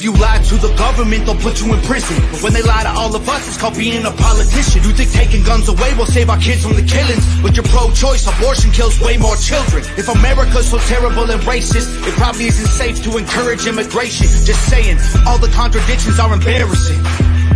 If you lie to the government, they'll put you in prison. But when they lie to all of us, it's called being a politician. You think taking guns away will save our kids from the killings? With your pro-choice, abortion kills way more children. If America's so terrible and racist, it probably isn't safe to encourage immigration. Just saying, all the contradictions are embarrassing.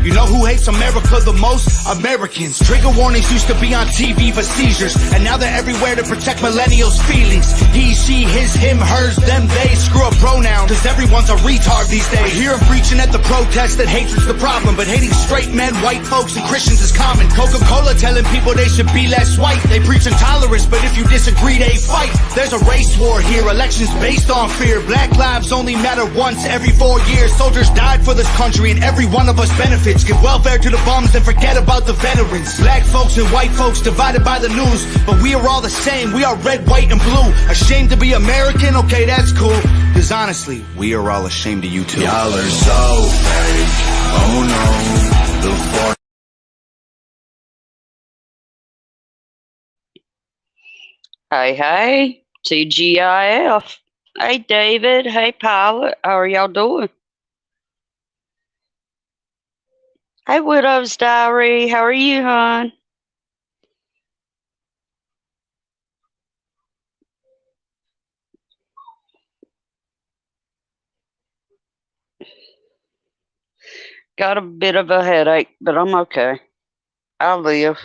You know who hates America the most? Americans. Trigger warnings used to be on TV for seizures, and now they're everywhere to protect millennials' feelings. He, she, his, him, hers, them, they. Screw a pronoun, cause everyone's a retard these days. I hear him preaching at the protest that hatred's the problem, but hating straight men, white folks, and Christians is common. Coca-Cola telling people they should be less white. They preach intolerance, but if you disagree, they fight. There's a race war here, elections based on fear. Black lives only matter once every 4 years. Soldiers died for this country, and every one of us benefits. Give welfare to the bums and forget about the veterans. Black folks and white folks divided by the news, but we are all the same. We are red, white, and blue. Ashamed to be American? Okay, that's cool. Cause honestly, we are all ashamed of you too. Y'all are so fake. Oh no. The Hey, TGIF. Hey, David. Hey, Pilot. How are y'all doing? Hey, Widow's Diary. How are you, hon? Got a bit of a headache, but I'm okay. I'll live.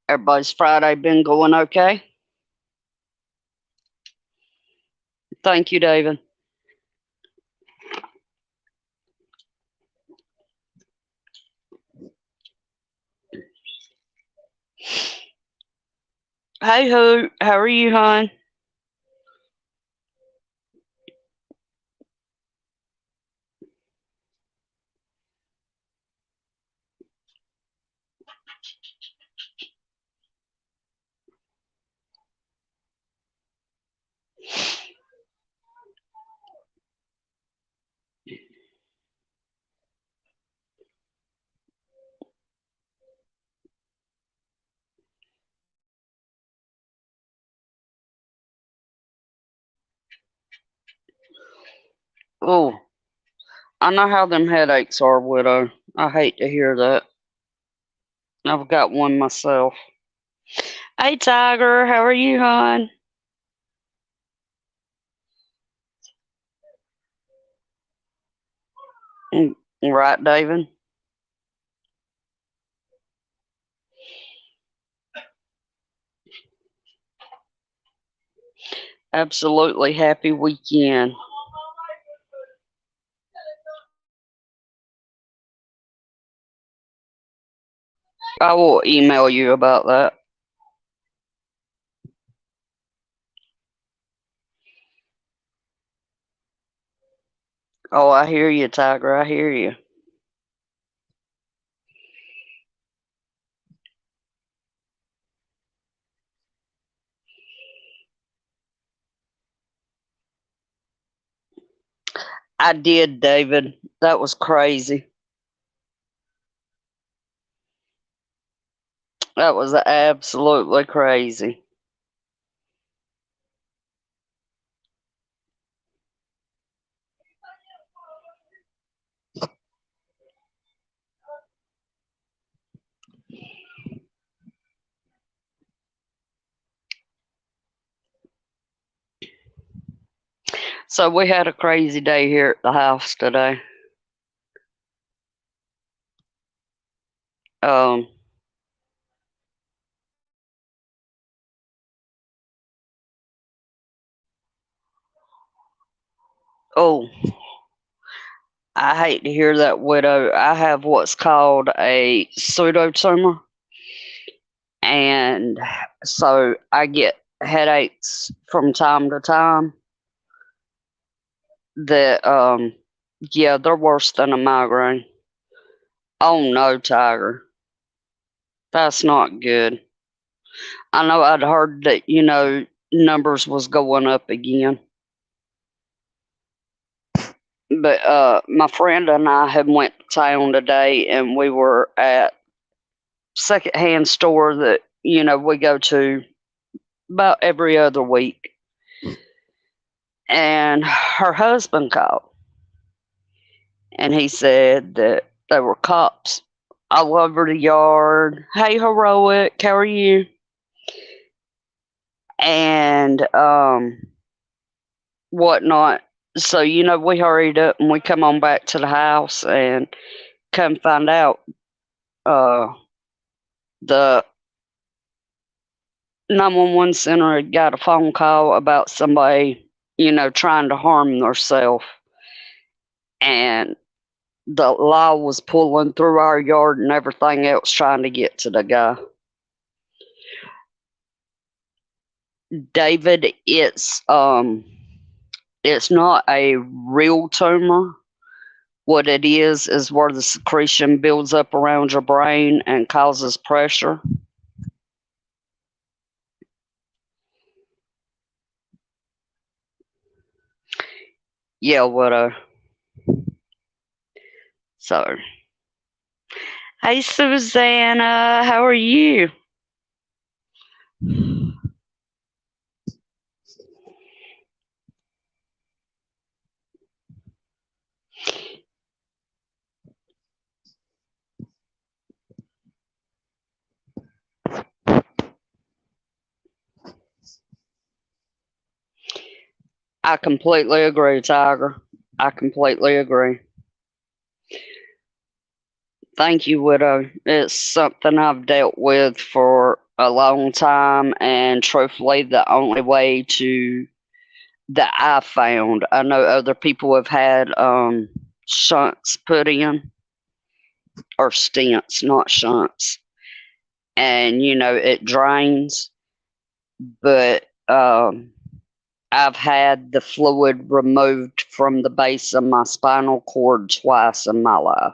Everybody's Friday been going okay? Thank you, David. Hey, Hoot. How are you, hon? Oh, I know how them headaches are, Widow. I hate to hear that. I've got one myself. Hey, Tiger. How are you, hon? Right, David? Absolutely happy weekend. I will email you about that. Oh, I hear you, Tiger. I hear you. I did, David. That was crazy. That was absolutely crazy. So we had a crazy day here at the house today. Oh, I hate to hear that, Widow. I have what's called a pseudotumor, and so I get headaches from time to time that, yeah, they're worse than a migraine. Oh no, Tiger. That's not good. I know I'd heard that, numbers was going up again. But my friend and I had went to town today, and we were at secondhand store that we go to about every other week. And her husband called, and he said that there were cops all over the yard. Hey, Heroic, how are you? And whatnot. So we hurried up and we come on back to the house, and come find out the 911 center had got a phone call about somebody trying to harm themselves, and the law was pulling through our yard and everything else trying to get to the guy. David, it's not a real tumor. What it is where the secretion builds up around your brain and causes pressure. Yeah, what so. Hey, Susanna, how are you? I completely agree, Tiger. I completely agree. Thank you, Widow. It's something I've dealt with for a long time, and truthfully, the only way that I found. I know other people have had shunts put in, or stents, not shunts, and it drains. But I've had the fluid removed from the base of my spinal cord twice in my life.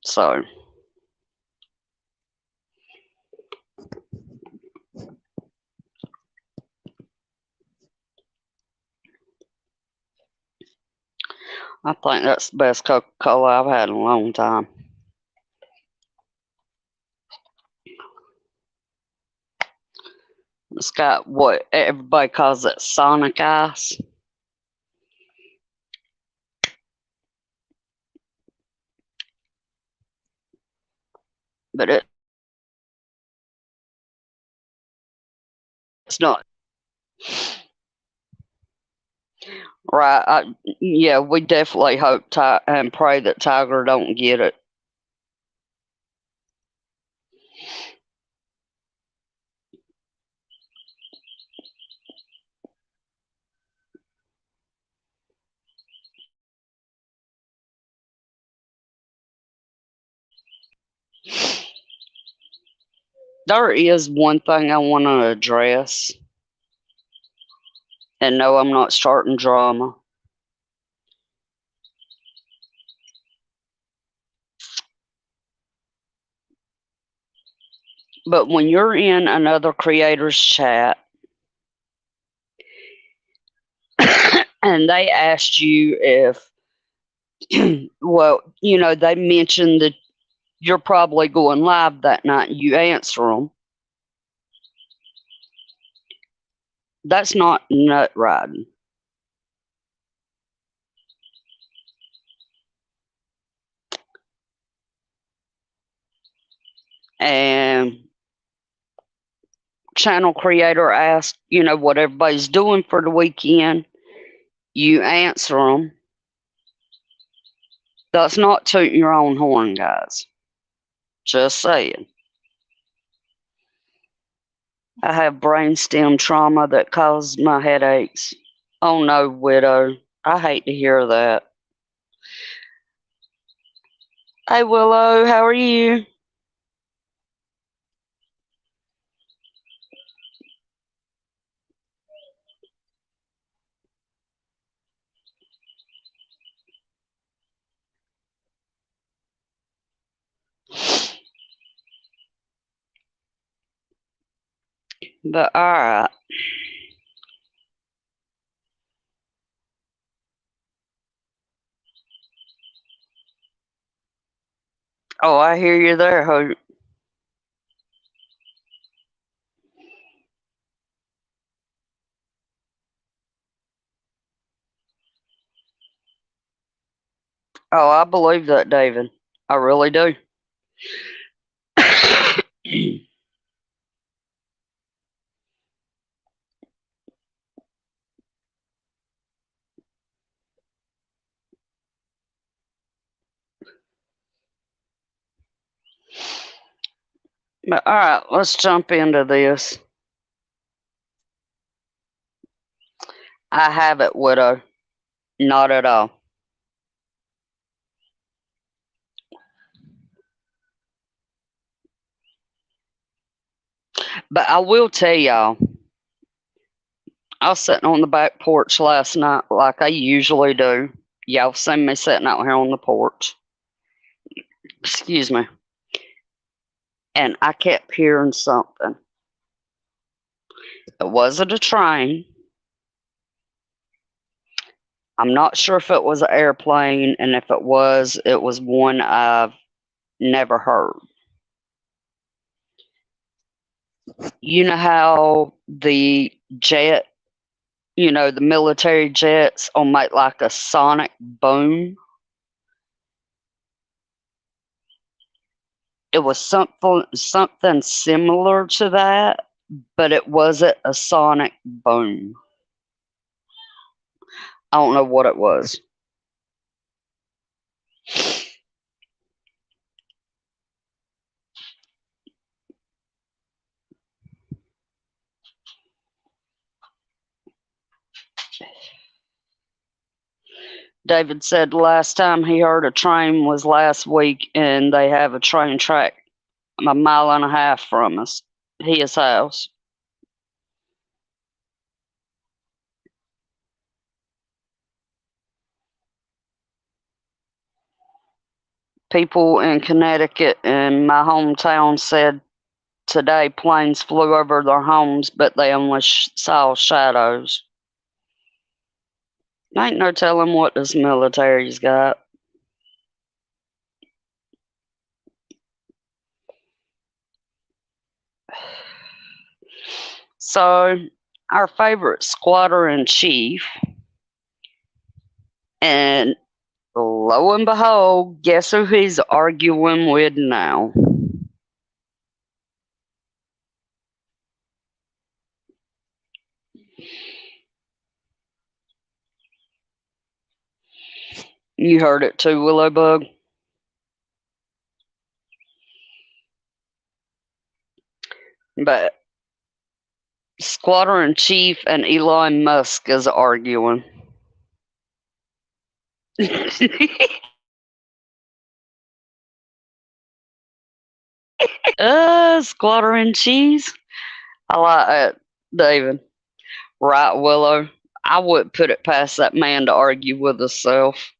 So, I think that's the best Coca-Cola I've had in a long time. It's got what everybody calls it Sonic Ice. But it's not. Right. Yeah, we definitely hope and pray that Tiger don't get it. There is one thing I want to address. And no, I'm not starting drama. But when you're in another creator's chat and they asked you if, well, they mentioned that you're probably going live that night, you answer them. That's not nut riding. And channel creator asked, what everybody's doing for the weekend. You answer them. That's not tooting your own horn, guys. Just saying. I have brainstem trauma that caused my headaches. Oh no, Widow. I hate to hear that. Hey, Willow, how are you? But alright. Oh, I hear you there, Hope. Oh, I believe that, David. I really do. But alright, let's jump into this. I haven't, Widow. Not at all. But I will tell y'all, I was sitting on the back porch last night like I usually do. Y'all seen me sitting out here on the porch. Excuse me. And I kept hearing something. It wasn't a train. I'm not sure if it was an airplane, and if it was one I've never heard. You know how the jet, the military jets will make like a sonic boom? It was something similar to that, but it wasn't a sonic boom. I don't know what it was. David said last time he heard a train was last week, and they have a train track a mile and a half from his house. People in Connecticut and my hometown said today planes flew over their homes, but they only saw shadows. Ain't no telling what this military's got. So, our favorite squatter in chief, and lo and behold, guess who he's arguing with now? You heard it too, Willowbug. But Squatter in Chief and Elon Musk is arguing. Squatter in Cheese. I like that, David. Right, Willow. I wouldn't put it past that man to argue with himself.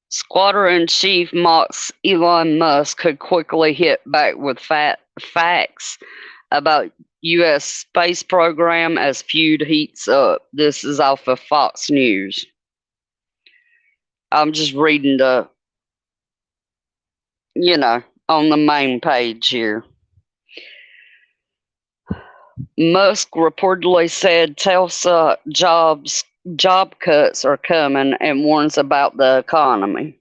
Squatter in Chief mocks Elon Musk, who quickly hit back with facts about U.S. space program as feud heats up. This is off of Fox News. I'm just reading on the main page here. Musk reportedly said Tesla job cuts are coming and warns about the economy.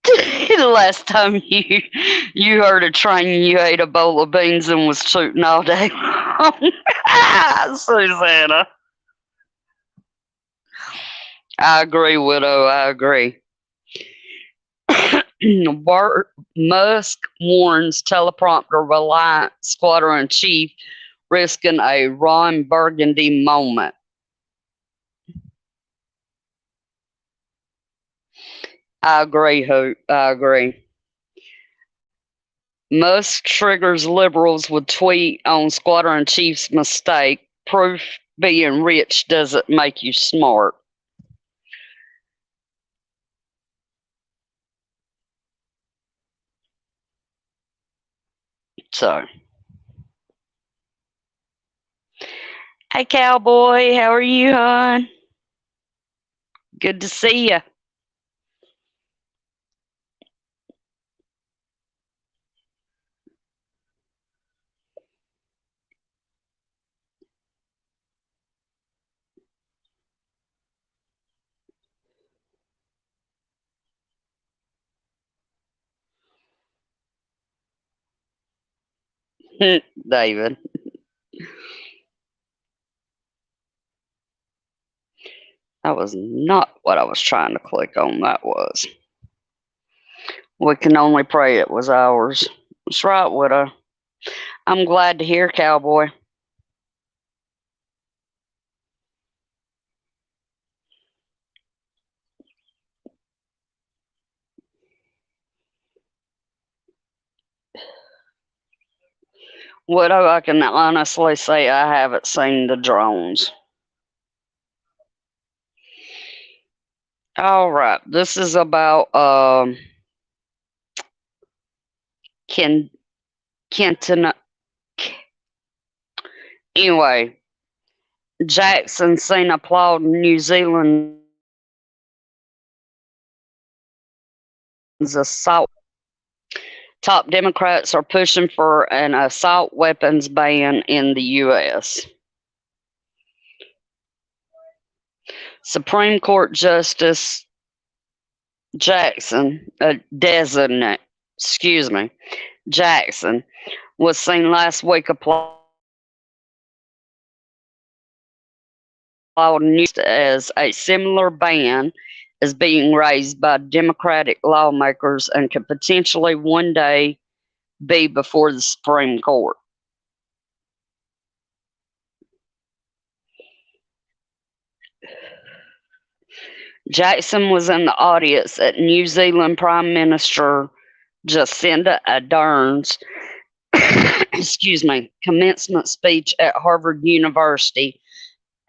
The last time you heard a train, you ate a bowl of beans and was shooting all day long. Susanna. I agree, Widow. I agree. Musk warns teleprompter reliant squatter in chief risking a Ron Burgundy moment. I agree, Hope. I agree. Musk triggers liberals with tweet on squatter in chief's mistake. Proof being rich doesn't make you smart. So, hey, cowboy, how are you, hon? Good to see you. David. That was not what I was trying to click on. That was. We can only pray it was ours. That's right, Widow. I'm glad to hear, cowboy. Widow, I can honestly say I haven't seen the drones. All right, this is about Kenton. Anyway, Jackson seen applauding New Zealand's assault. Top Democrats are pushing for an assault weapons ban in the U.S. Supreme Court Justice Jackson, Jackson was seen last week applauding as a similar ban is being raised by Democratic lawmakers and could potentially one day be before the Supreme Court. Jackson was in the audience at New Zealand Prime Minister Jacinda Ardern's commencement speech at Harvard University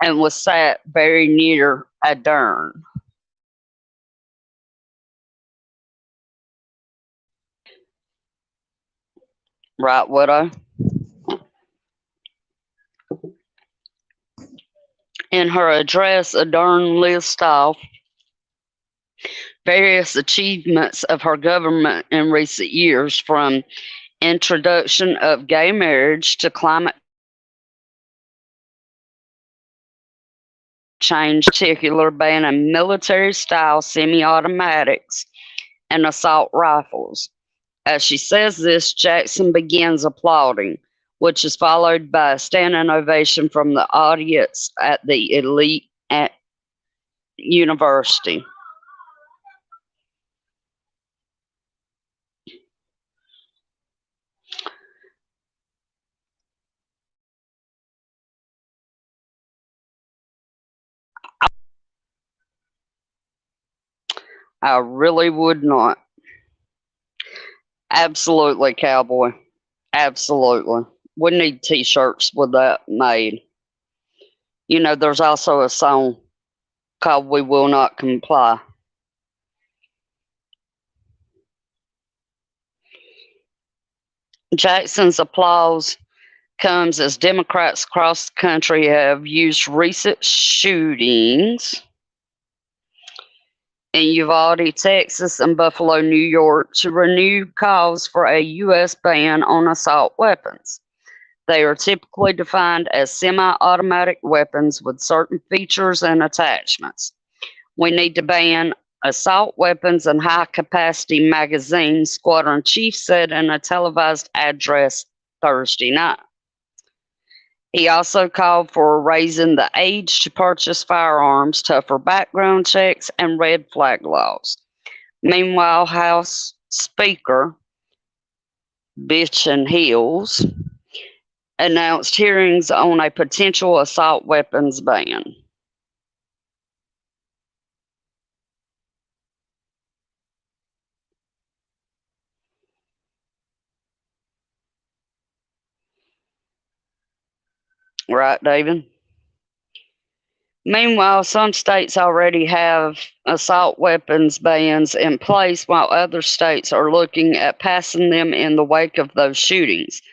and was sat very near Ardern. Right, Widow? In her address, Ardern lists off various achievements of her government in recent years, from introduction of gay marriage to climate change, particular banning military-style semi-automatics and assault rifles. As she says this, Jackson begins applauding, which is followed by a standing ovation from the audience at the elite at university. I really would not. Absolutely, cowboy. Absolutely. We need t-shirts with that made. You know, there's also a song called We Will Not Comply. Jackson's applause comes as Democrats across the country have used recent shootings in Uvalde, Texas, and Buffalo, New York, to renew calls for a U.S. ban on assault weapons. They are typically defined as semi-automatic weapons with certain features and attachments. We need to ban assault weapons and high-capacity magazines, Squadron Chief said in a televised address Thursday night. He also called for raising the age to purchase firearms, tougher background checks, and red flag laws. Meanwhile, House Speaker Bitch and Hills announced hearings on a potential assault weapons ban. Right, David? Meanwhile, some states already have assault weapons bans in place, while other states are looking at passing them in the wake of those shootings.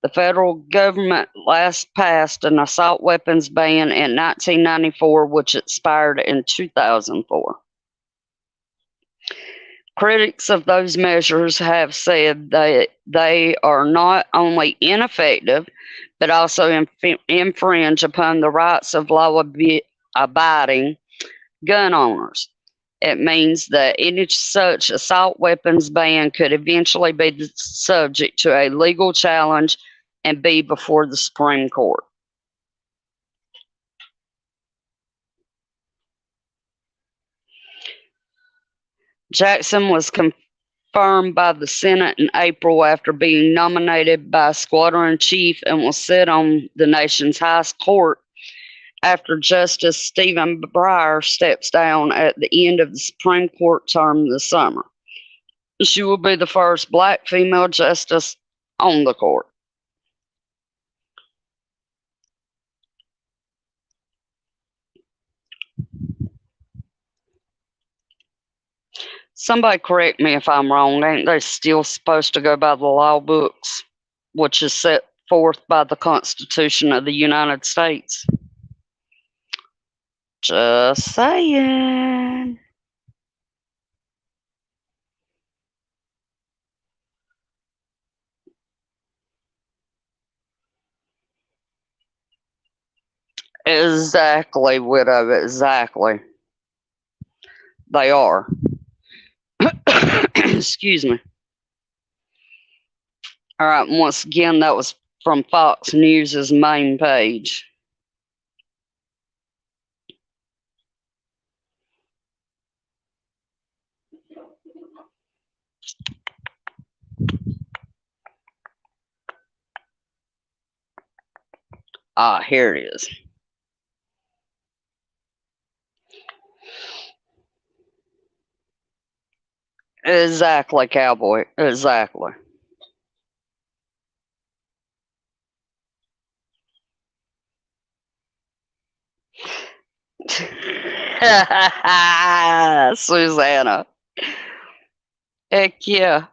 The federal government last passed an assault weapons ban in 1994, which expired in 2004. Critics of those measures have said that they are not only ineffective, but also infringe upon the rights of law-abiding gun owners. It means that any such assault weapons ban could eventually be subject to a legal challenge and be before the Supreme Court. Jackson was confirmed by the Senate in April after being nominated by Squadron Chief and will sit on the nation's highest court after Justice Stephen Breyer steps down at the end of the Supreme Court term this summer. She will be the first black female justice on the court. Somebody correct me if I'm wrong. Ain't they still supposed to go by the law books, which is set forth by the Constitution of the United States? Just saying. Exactly, widow, exactly. They are. Excuse me. All right, once again, that was from Fox News' main page. Ah, here it is. Exactly, cowboy. Exactly. Susanna. Heck yeah.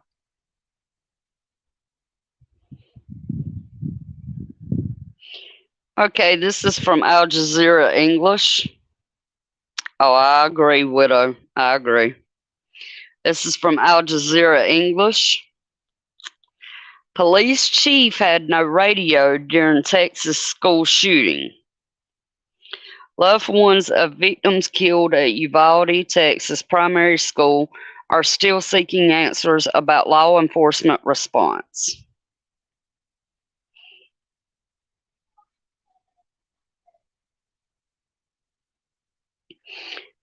Okay, this is from Al Jazeera English. Oh, I agree, widow. I agree. This is from Al Jazeera English. Police chief had no radio during Texas school shooting. Loved ones of victims killed at Uvalde, Texas primary school are still seeking answers about law enforcement response.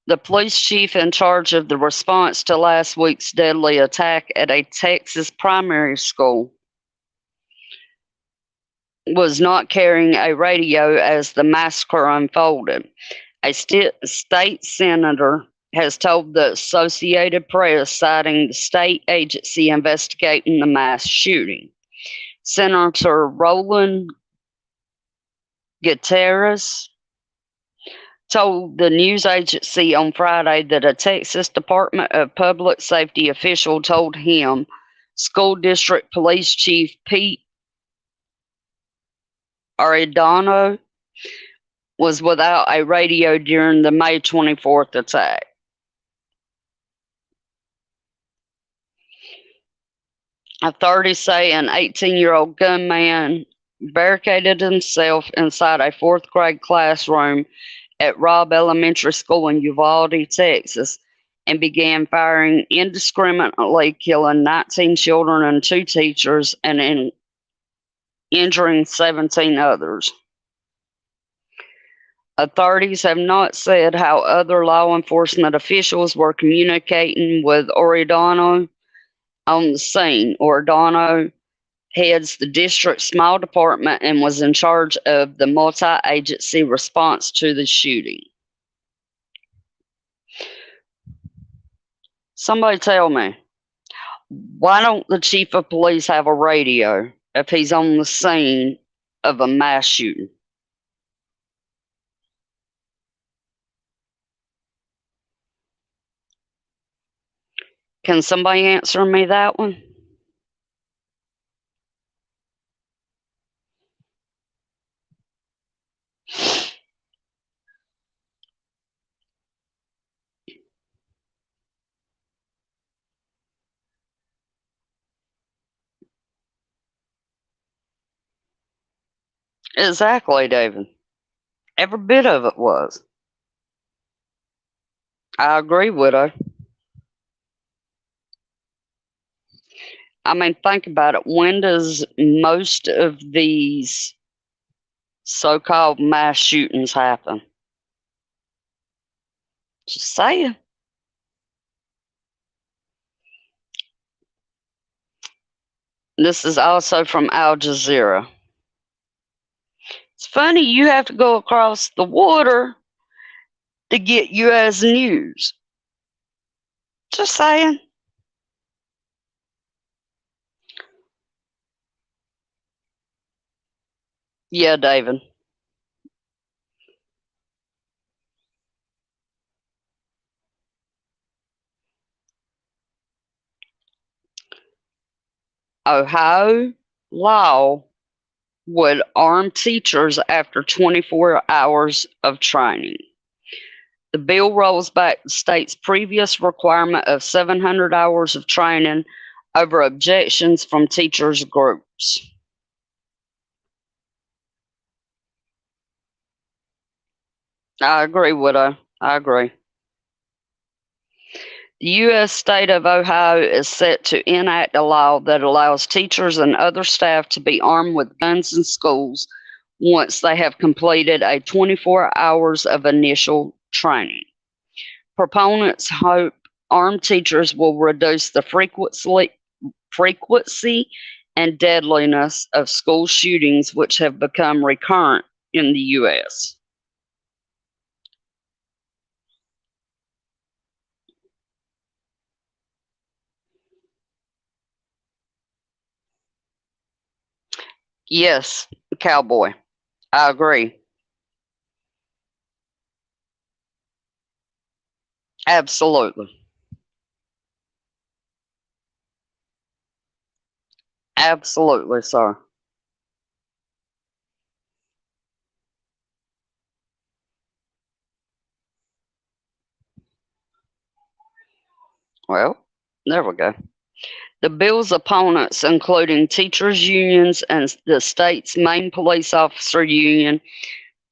The police chief in charge of the response to last week's deadly attack at a Texas primary school was not carrying a radio as the massacre unfolded. A state senator has told the Associated Press, citing the state agency investigating the mass shooting. Senator Roland Gutierrez told the news agency on Friday that a Texas Department of Public Safety official told him school district police chief Pete Arredondo was without a radio during the May 24th attack. Authorities say an 18-year-old gunman barricaded himself inside a fourth grade classroom at Robb Elementary School in Uvalde, Texas, and began firing indiscriminately, killing 19 children and 2 teachers and injuring 17 others. Authorities have not said how other law enforcement officials were communicating with Arredondo on the scene. Arredondo heads the district's small department and was in charge of the multi-agency response to the shooting. Somebody tell me, why don't the chief of police have a radio if he's on the scene of a mass shooting? Can somebody answer me that one? Exactly, David. Every bit of it was. I agree, Widow. I mean, think about it. When does most of these so called mass shootings happen? Just saying. This is also from Al Jazeera. It's funny you have to go across the water to get U.S. news. Just saying. Yeah, David. Ohio law would arm teachers after 24 hours of training. The bill rolls back the state's previous requirement of 700 hours of training over objections from teachers' groups. I agree, Widow. I agree. The U.S. state of Ohio is set to enact a law that allows teachers and other staff to be armed with guns in schools once they have completed a 24 hours of initial training. Proponents hope armed teachers will reduce the frequency and deadliness of school shootings, which have become recurrent in the U.S. Yes, cowboy. I agree. Absolutely. Absolutely, sir. Well, there we go. The bill's opponents, including teachers' unions and the state's main police officer union,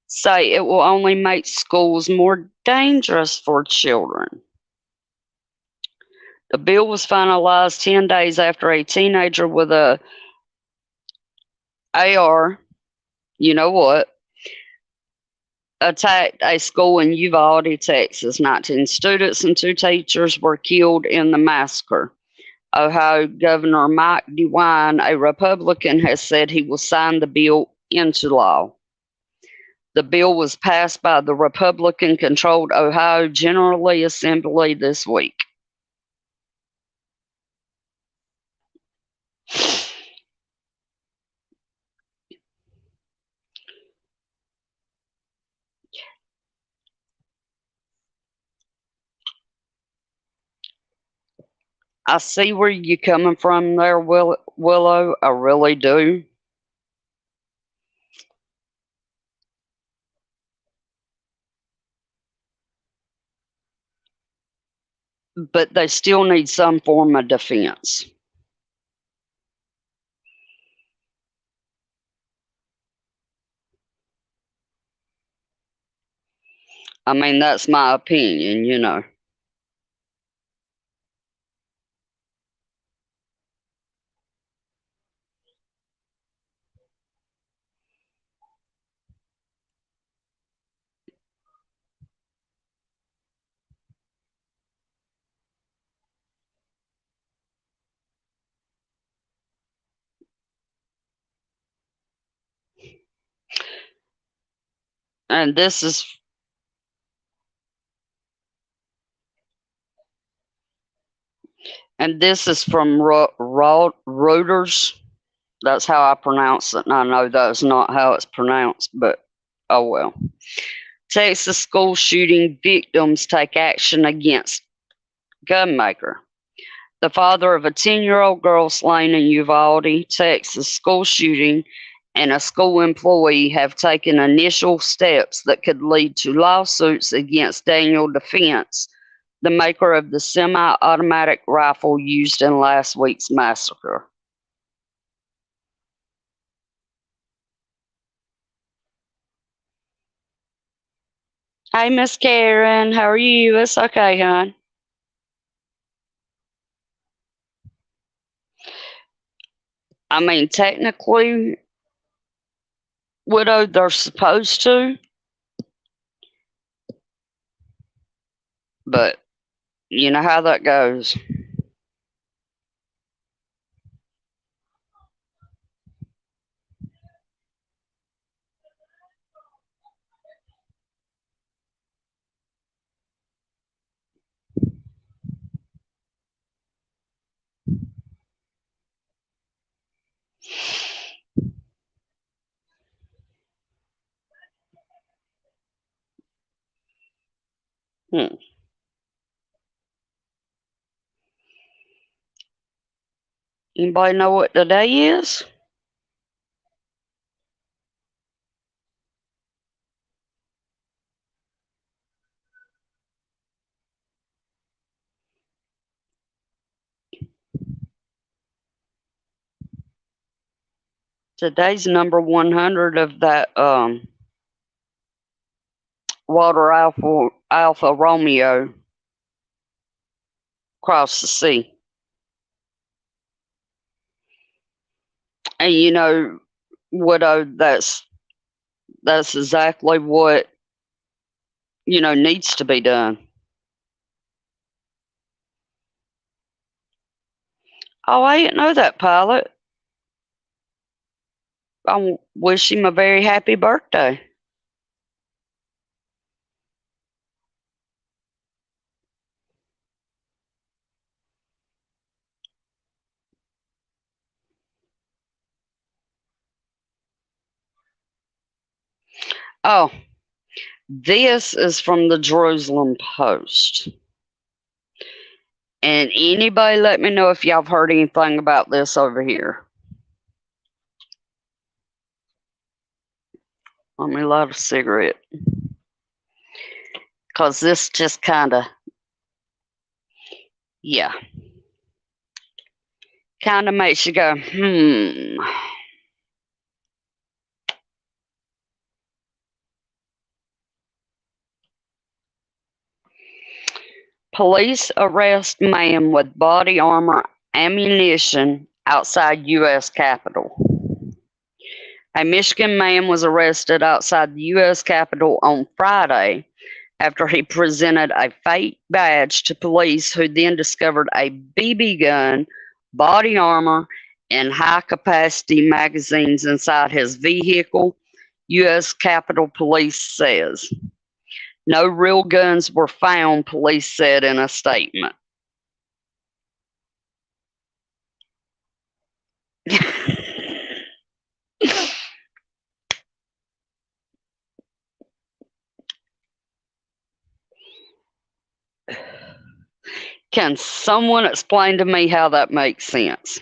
say it will only make schools more dangerous for children. The bill was finalized 10 days after a teenager with a AR, you know what, attacked a school in Uvalde, Texas. 19 students and 2 teachers were killed in the massacre. Ohio Governor Mike DeWine, a Republican, has said he will sign the bill into law. The bill was passed by the Republican controlled Ohio General Assembly this week. I see where you're coming from there, Willow. I really do. But they still need some form of defense. I mean, that's my opinion, you know. And this is from Reuters. That's how I pronounce it, and I know that's not how it's pronounced, but oh well. Texas school shooting victims take action against gunmaker. The father of a 10-year-old girl slain in Uvalde, Texas school shooting, and a school employee have taken initial steps that could lead to lawsuits against Daniel Defense, the maker of the semi-automatic rifle used in last week's massacre. Hey, Miss Karen, how are you? It's okay, hon. I mean, technically, widow, they're supposed to, but you know how that goes. Hmm. Anybody know what today is? Today's number 100 of that Water Alpha Romeo across the sea. And you know, widow, that's exactly what needs to be done. Oh, I didn't know that, pilot. I wish him a very happy birthday. Oh, this is from the Jerusalem Post. And anybody let me know if y'all have heard anything about this over here. Let me light a cigarette. Because this just kind of, yeah, kind of makes you go, Police arrest man with body armor ammunition outside U.S. Capitol. A Michigan man was arrested outside the U.S. Capitol on Friday after he presented a fake badge to police, who then discovered a BB gun, body armor, and high capacity magazines inside his vehicle, U.S. Capitol Police says. No real guns were found, police said in a statement. Can someone explain to me how that makes sense?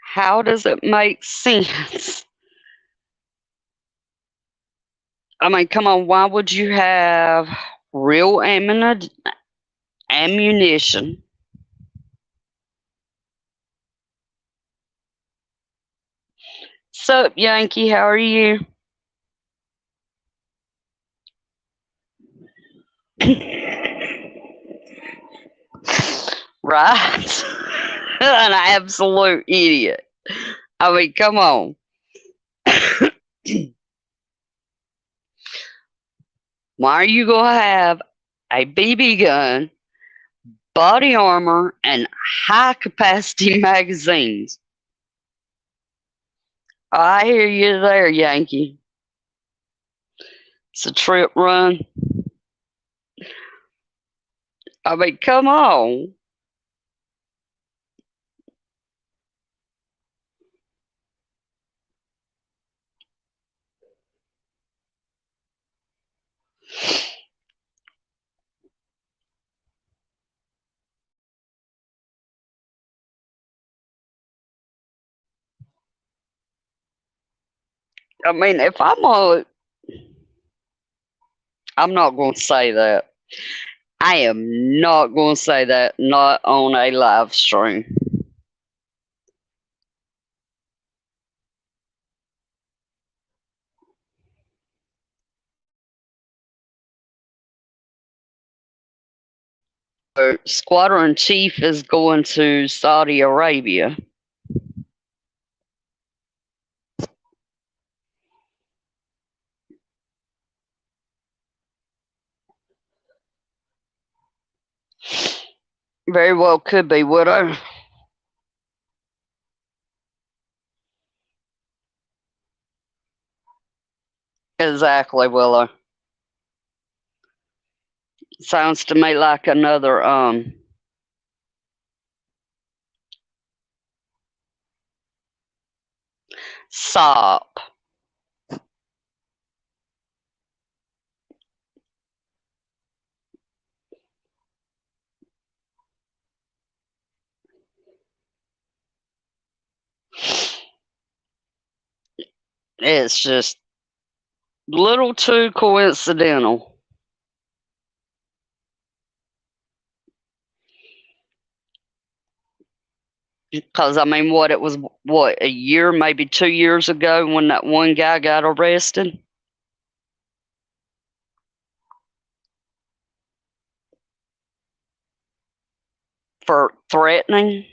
How does it make sense? I mean, come on, why would you have real ammunition? Sup, Yankee, how are you? Right? An absolute idiot. I mean, come on. Why are you going to have a BB gun, body armor, and high capacity magazines? I hear you there, Yankee. It's a trip run. I mean, come on. I mean, if I'm not going to say that. I am not going to say that, not on a live stream. Squadron Chief is going to Saudi Arabia. Very well could be, Widow. Exactly, Willow. Sounds to me like another SOP. It's just a little too coincidental. Because, I mean, it was, a year, maybe 2 years ago when that one guy got arrested? For threatening?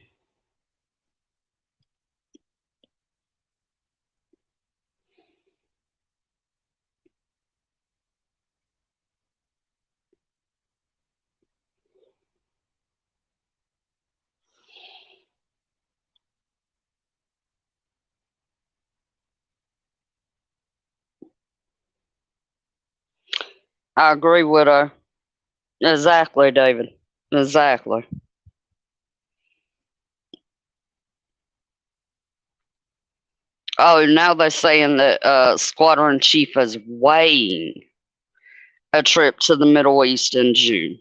I agree with her. Exactly, David. Exactly. Oh, now they're saying that Squadron Chief is weighing a trip to the Middle East in June.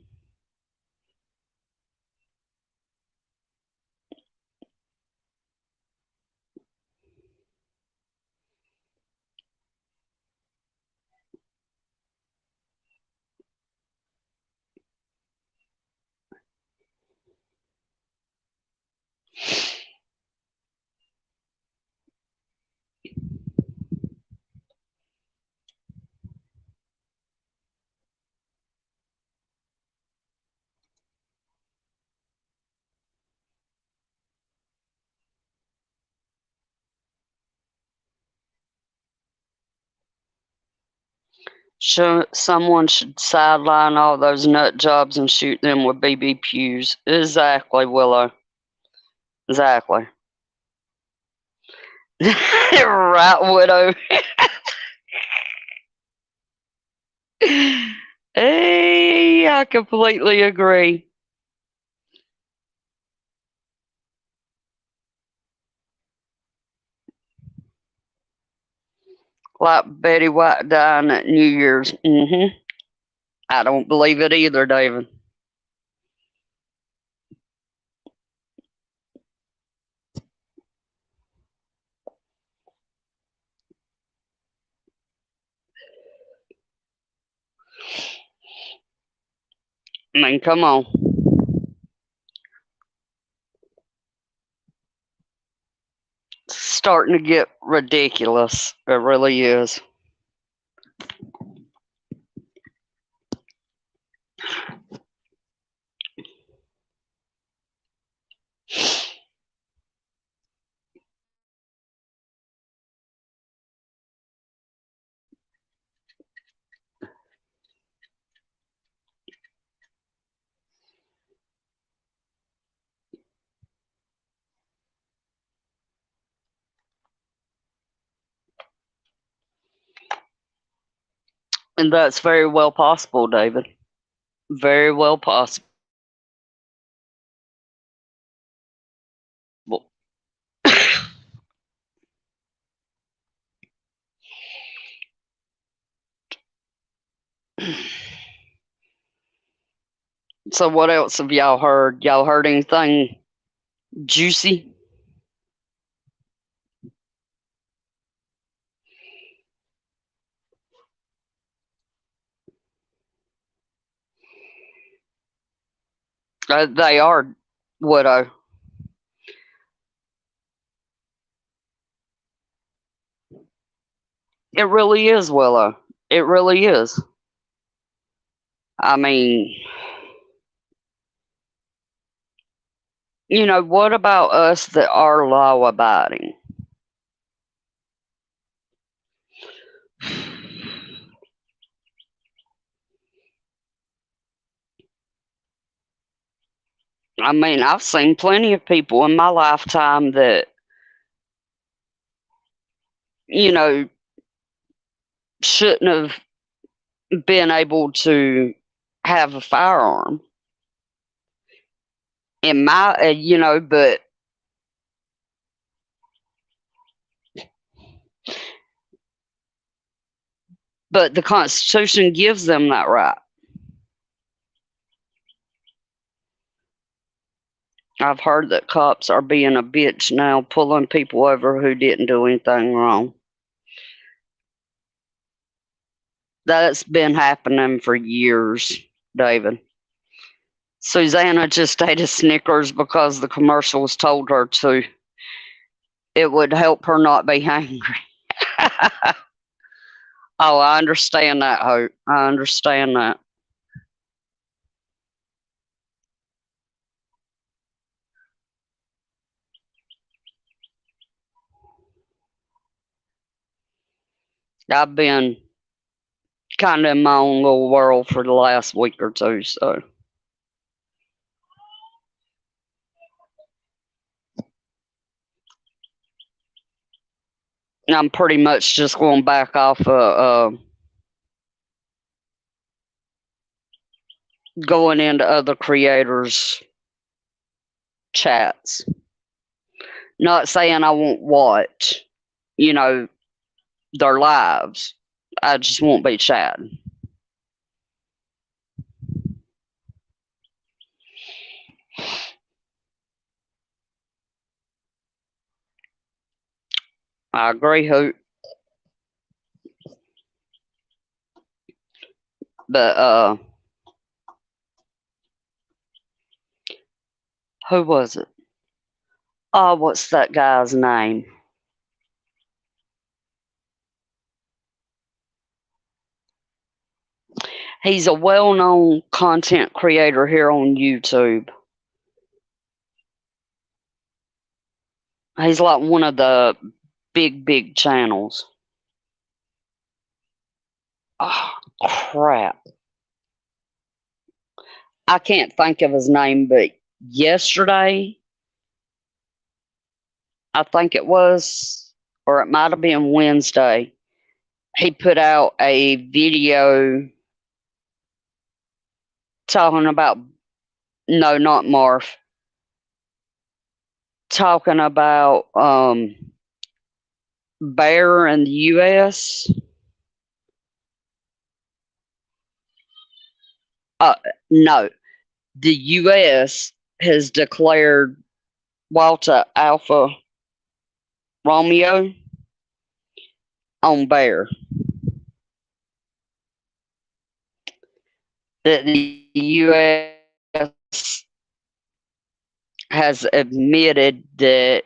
Someone should sideline all those nut jobs and shoot them with BB pews. Exactly, Willow. Exactly. Right, Widow. Hey, I completely agree. Like Betty White dying at New Year's. I don't believe it either, David. I mean, come on. It's starting to get ridiculous. It really is. And that's very well possible, David. Very well possible. So what else have y'all heard? Y'all heard anything juicy? They are, Widow. It really is, Willow. It really is. I mean, what about us that are law abiding? I mean, I've seen plenty of people in my lifetime that, you know, shouldn't have been able to have a firearm. In my, but the Constitution gives them that right. I've heard that cops are being a bitch now, pulling people over who didn't do anything wrong. That's been happening for years, David. Susanna just ate a Snickers because the commercials told her to. It would help her not be hungry. Oh, I understand that, Hope. I understand that. I've been kind of in my own little world for the last week or two, so. I'm pretty much just going back off going into other creators' chats. Not saying I won't watch, their lives. I just won't be chatting. I agree, Hoot. But who was it? Oh, what's that guy's name? He's a well-known content creator here on YouTube. He's like one of the big channels. Oh, crap. I can't think of his name, but yesterday, I think it was, or it might have been Wednesday, he put out a video talking about, no, not Marf, talking about bear in the U.S. No, the U.S. has declared Walter Alpha Romeo on bear. That the U.S. has admitted that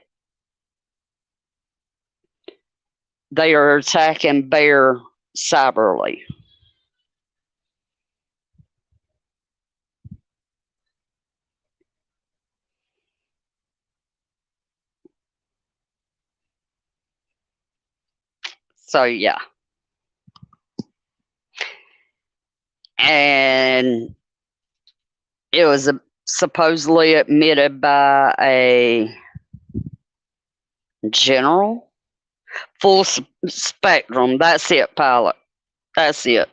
they are attacking bear cyberly. So, yeah. And it was supposedly admitted by a general. Full spectrum. That's it, pilot. That's it.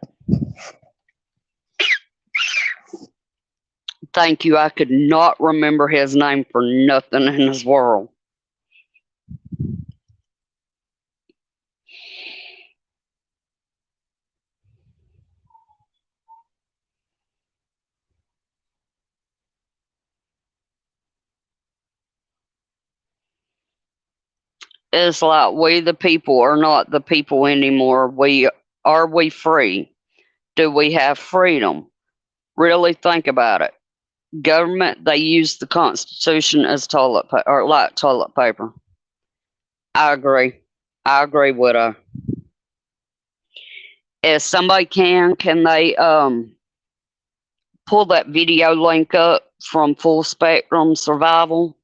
Thank you. I could not remember his name for nothing in this world. It's like we the people are not the people anymore. Are we free? Do we have freedom? Really think about it. Government, they use the Constitution as toilet or like toilet paper. I agree. I agree with her. If somebody can they pull that video link up from Full Spectrum Survival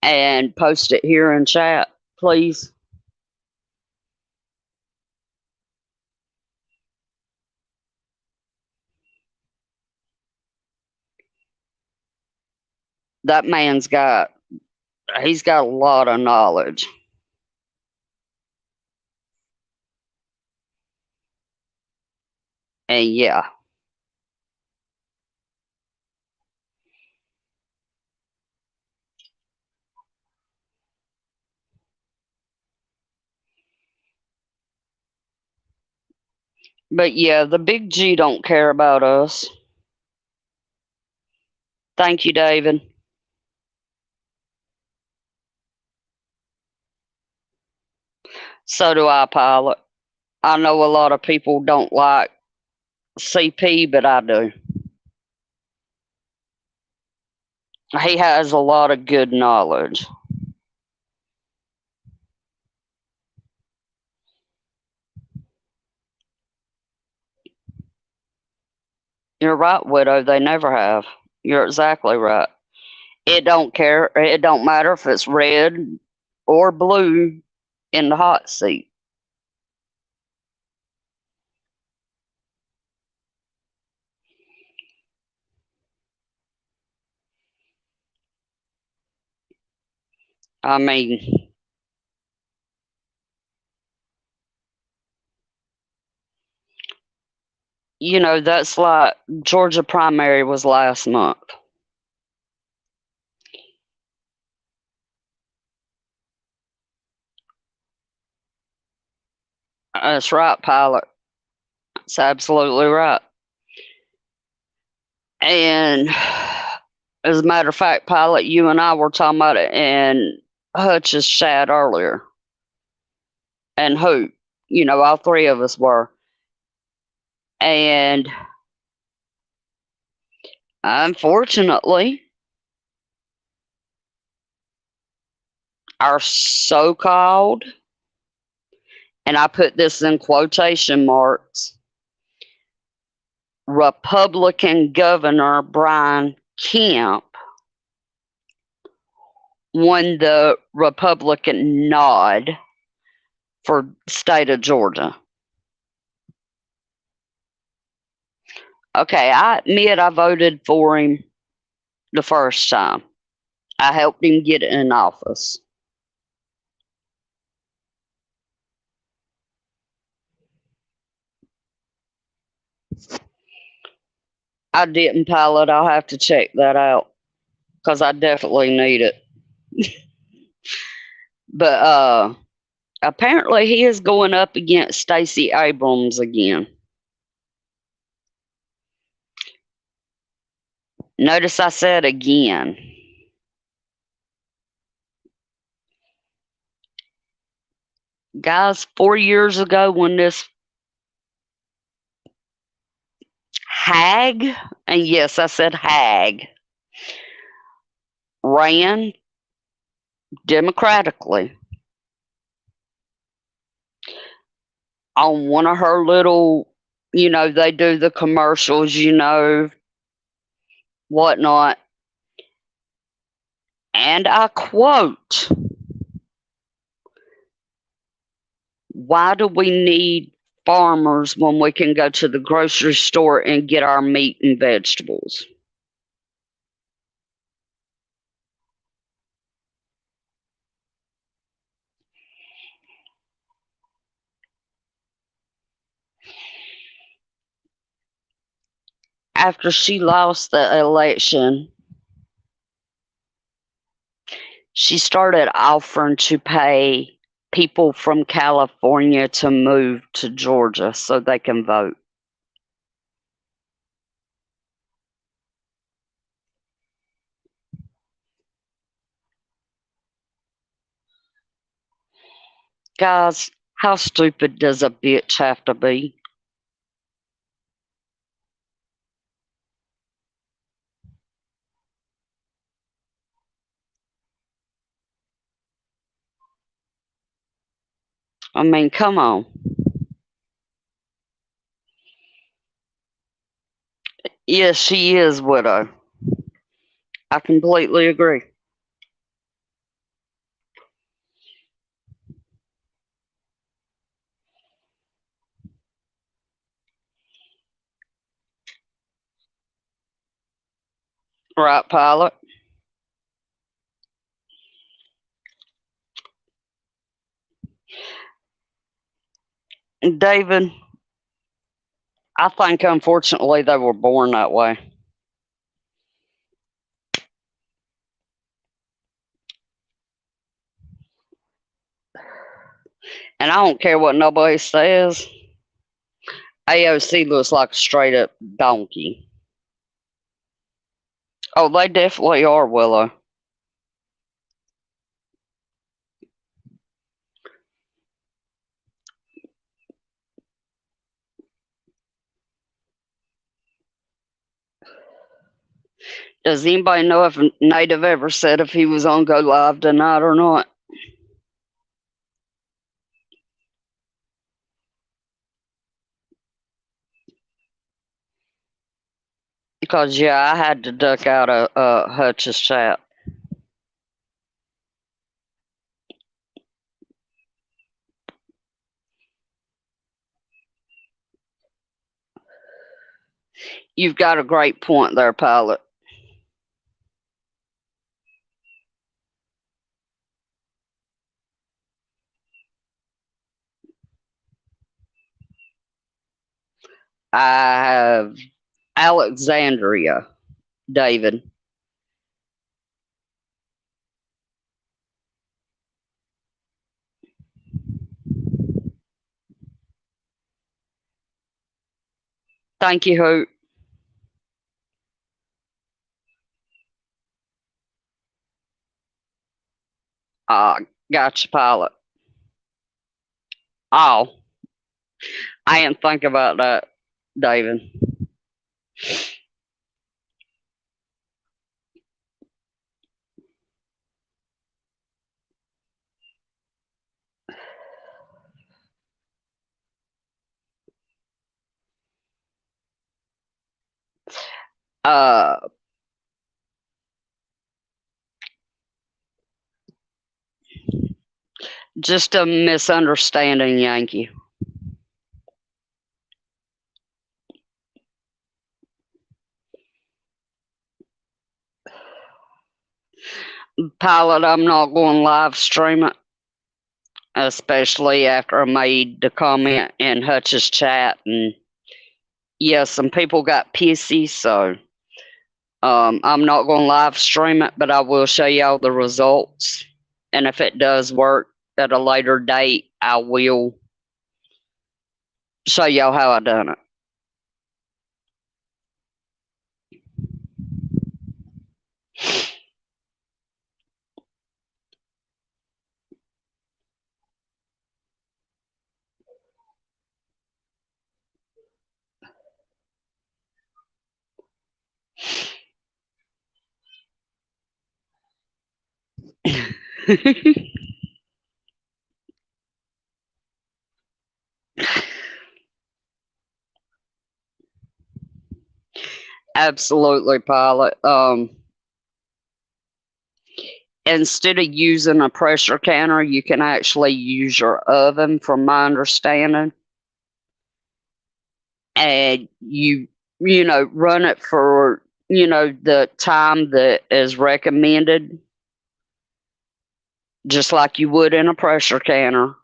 and post it here in chat, please? That man's he's got a lot of knowledge. And yeah. But yeah, the big G don't care about us. Thank you, David. So do I, Pilot. I know a lot of people don't like CP, but I do. He has a lot of good knowledge. You're right, Widow. They never have. You're exactly right. It don't care. It don't matter if it's red or blue in the hot seat. I mean, you know, that's like Georgia primary was last month. That's right, Pilot. That's absolutely right. And as a matter of fact, Pilot, you and I were talking about it in Hutch's chat earlier. And who? You know, all three of us were. And unfortunately, our so called, and I put this in quotation marks, Republican Governor Brian Kemp won the Republican nod for state of Georgia. Okay, I admit I voted for him the first time. I helped him get in office. I didn't, Pilot. I'll have to check that out because I definitely need it. But apparently he is going up against Stacey Abrams again. Notice I said again. Guys, 4 years ago when this hag, and yes, I said hag, ran democratically on one of her little, you know, they do the commercials, you know, whatnot. And I quote, why do we need farmers when we can go to the grocery store and get our meat and vegetables? After she lost the election, she started offering to pay people from California to move to Georgia so they can vote. Guys, how stupid does a bitch have to be? I mean, come on. Yes, she is widow. I completely agree. Right, pilot? David, I think unfortunately they were born that way. And I don't care what nobody says. AOC looks like a straight up donkey. Oh, they definitely are, Willow. Does anybody know if Native ever said if he was on Go Live tonight or not? Because, yeah, I had to duck out of Hutch's chat. You've got a great point there, pilot. I have Alexandria, David. Thank you, Hoot. Gotcha, pilot. Oh, I didn't think about that, David. Uh, just a misunderstanding, Yankee. Pilot, I'm not going to live stream it, especially after I made the comment in Hutch's chat. And yeah, some people got pissy, so I'm not going to live stream it, but I will show y'all the results. And if it does work at a later date, I will show y'all how I done it. Absolutely, pilot. Instead of using a pressure canner, you can actually use your oven, from my understanding. And run it for, the time that is recommended, just like you would in a pressure canner.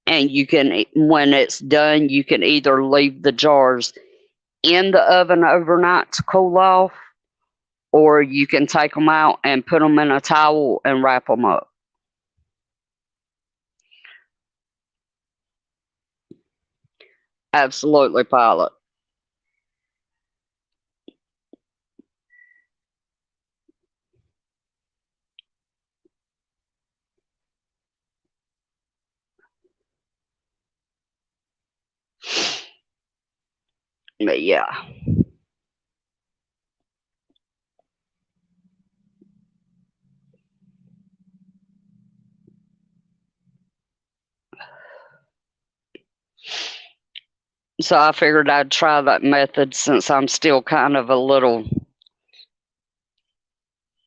And you can, when it's done, you can either leave the jars in the oven overnight to cool off, or you can take them out and put them in a towel and wrap them up. Absolutely, pilot. But yeah. So I figured I'd try that method since I'm still kind of a little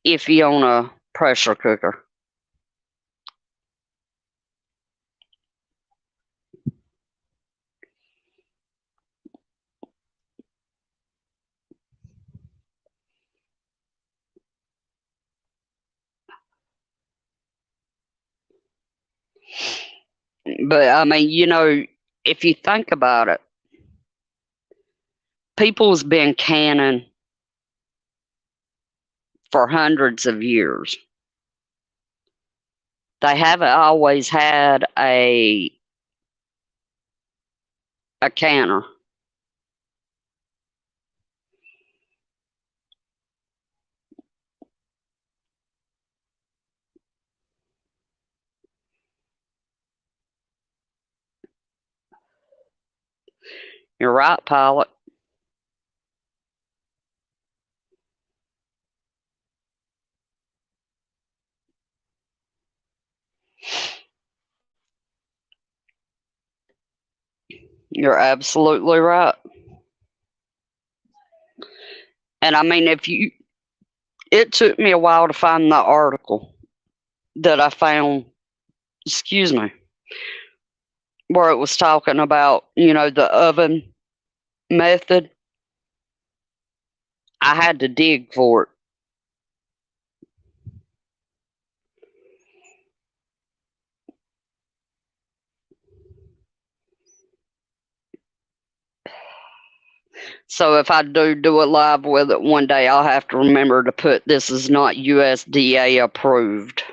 iffy on a pressure cooker. But I mean, if you think about it, people's been canning for hundreds of years. They haven't always had a canner. You're right, pilot. You're absolutely right. And I mean, it took me a while to find the article that I found, excuse me, where it was talking about, the oven method. I had to dig for it. So if I do a live with it one day, I'll have to remember to put this is not USDA approved.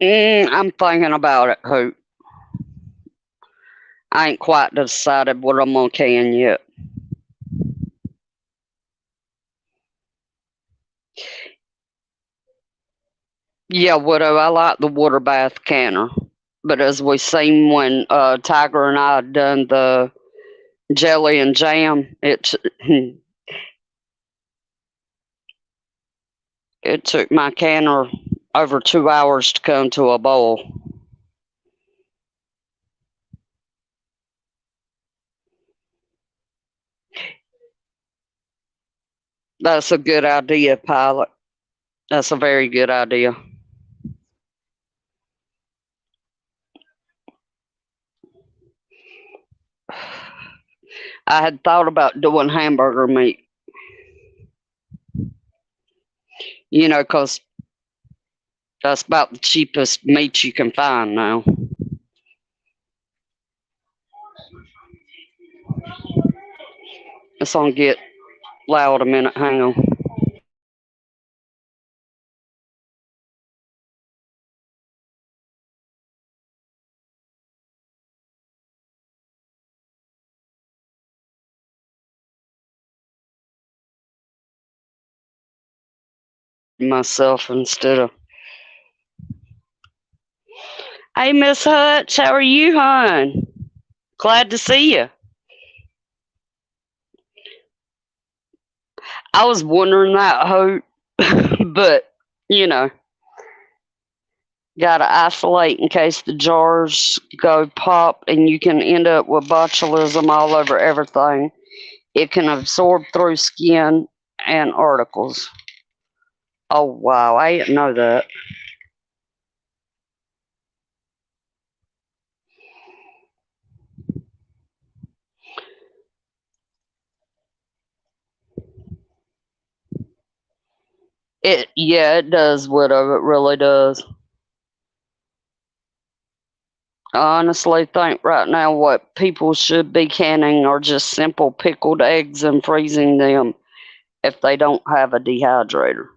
I'm thinking about it, Hope. I ain't quite decided what I'm gonna can yet. Yeah, Widow, I like the water bath canner. But as we seen when Tiger and I done the jelly and jam, it took my canner over 2 hours to come to a boil. That's a good idea, pilot. That's a very good idea. I had thought about doing hamburger meat, 'cause that's about the cheapest meat you can find now. It's gonna get loud a minute. Hang on. Myself instead of. Hey, Miss Hutch, how are you, hon? Glad to see you. I was wondering that, Hope, but you know, gotta isolate in case the jars go pop and you can end up with botulism all over everything. It can absorb through skin and articles. Oh wow, I didn't know that. It does, Widow. It really does. I honestly think right now what people should be canning are just simple pickled eggs and freezing them if they don't have a dehydrator.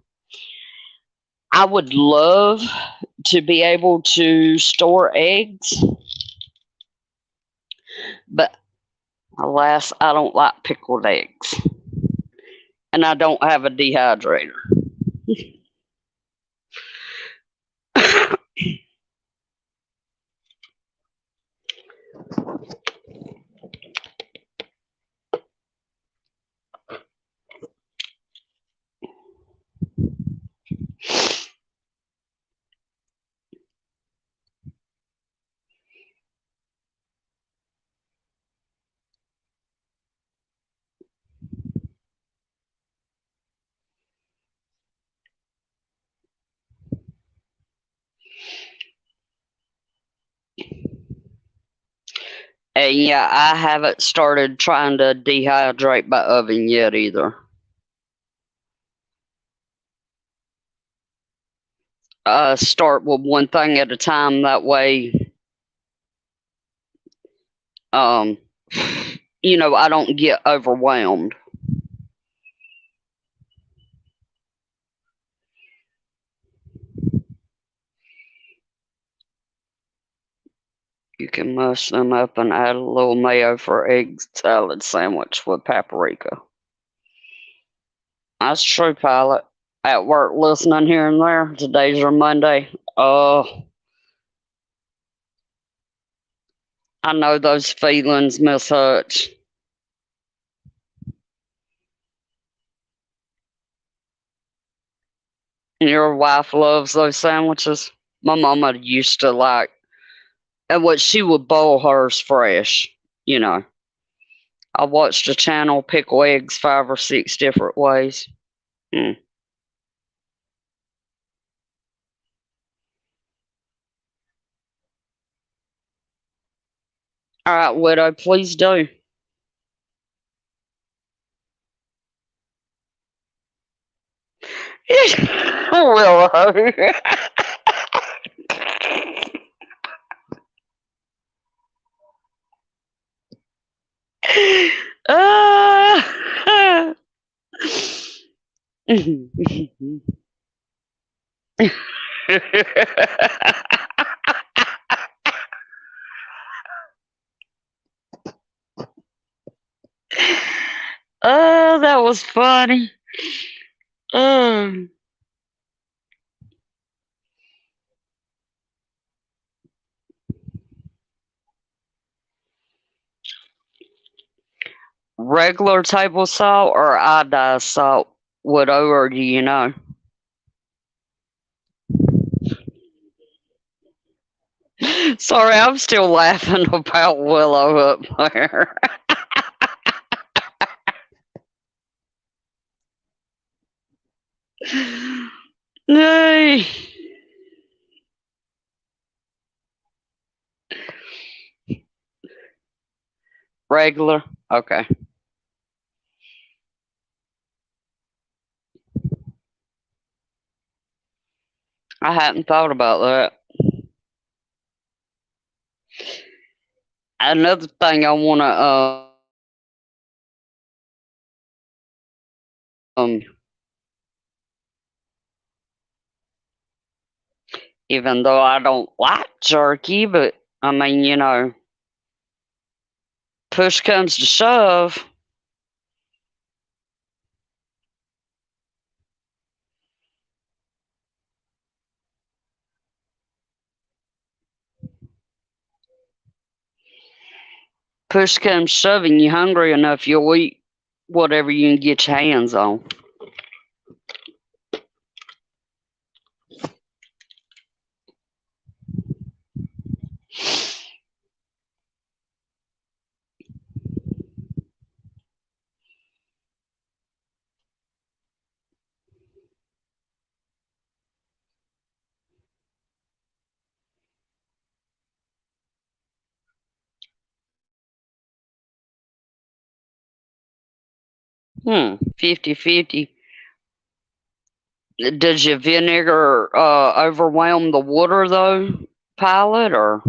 I would love to be able to store eggs, but alas, I don't like pickled eggs. And I don't have a dehydrator. And yeah, I haven't started trying to dehydrate my oven yet either. Start with one thing at a time. That way, I don't get overwhelmed. You can mush them up and add a little mayo for egg salad sandwich with paprika. That's true, Pilot. At work listening here and there. Today's your Monday. Oh, I know those feelings, Miss Hutch. Your wife loves those sandwiches. My mama used to like, and what she would boil hers fresh. I watched a channel pickle eggs 5 or 6 different ways. Mm. All right, Widow, please do. Willow. Oh, that was funny. Regular table salt or iodized salt, Widow, or do you know? Sorry, I'm still laughing about Willow up there. Nay. Regular? Okay. I hadn't thought about that. Another thing I want to, even though I don't like jerky, but I mean, push comes to shove. Push comes shoving, you hungry enough, you'll eat whatever you can get your hands on. Hmm, 50-50. Does your vinegar overwhelm the water though, Pilot, or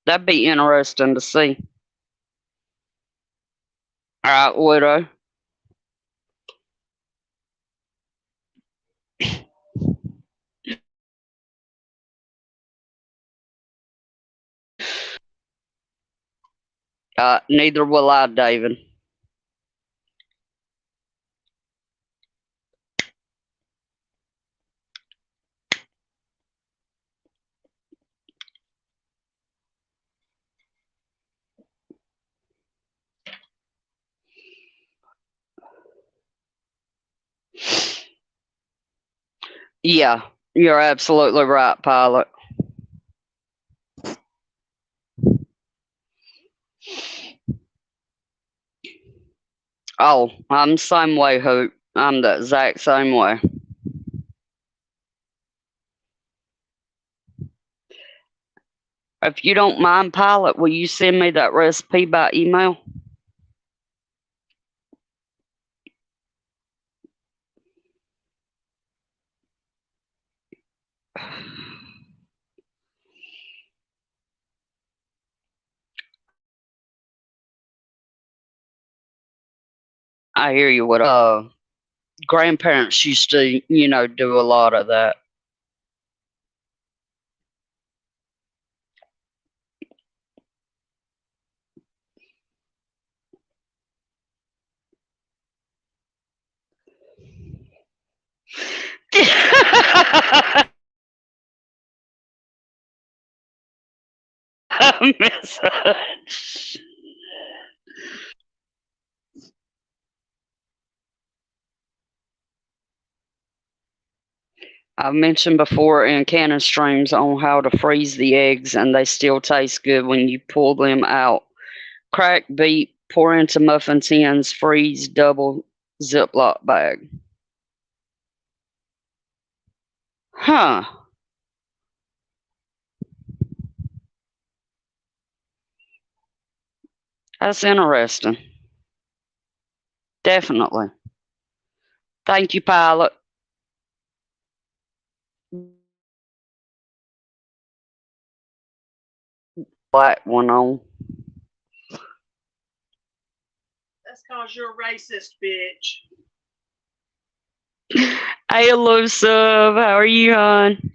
that'd be interesting to see. All right, Widow. Neither will I, David. Yeah, you're absolutely right, Pilot. Oh, I'm the same way, Hoot. I'm the exact same way. If you don't mind, Pilot, will you send me that recipe by email? I hear you. What grandparents used to, do a lot of that. Message. I've mentioned before in Cannon Streams on how to freeze the eggs, and they still taste good when you pull them out. Crack, beat, pour into muffin tins, freeze, double Ziploc bag. Huh. That's interesting. Definitely. Thank you, Pilot. Black one on. That's cause you're a racist, bitch. Hey, Elusive. How are you, hon?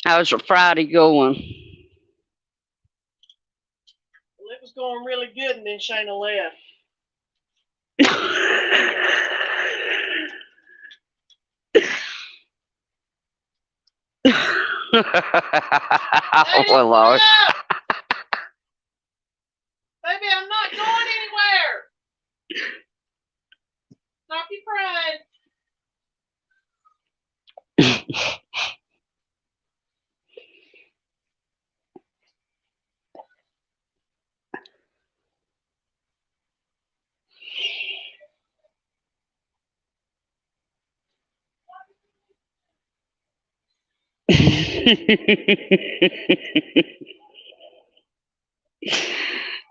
How's your Friday going? Well, it was going really good, and then Shayna left. Well, Lord. Baby, I'm not going anywhere. Stop your crying.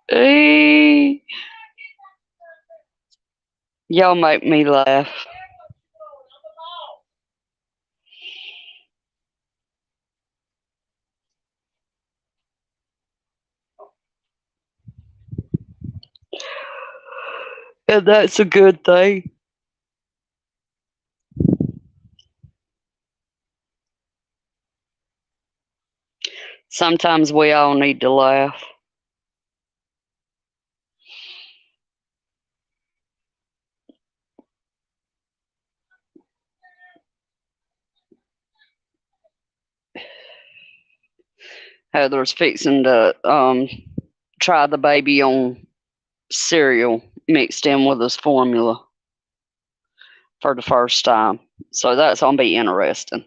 Hey. Y'all make me laugh. And that's a good thing. Sometimes we all need to laugh. Heather's fixing to try the baby on cereal mixed in with his formula for the first time. So that's gonna be interesting.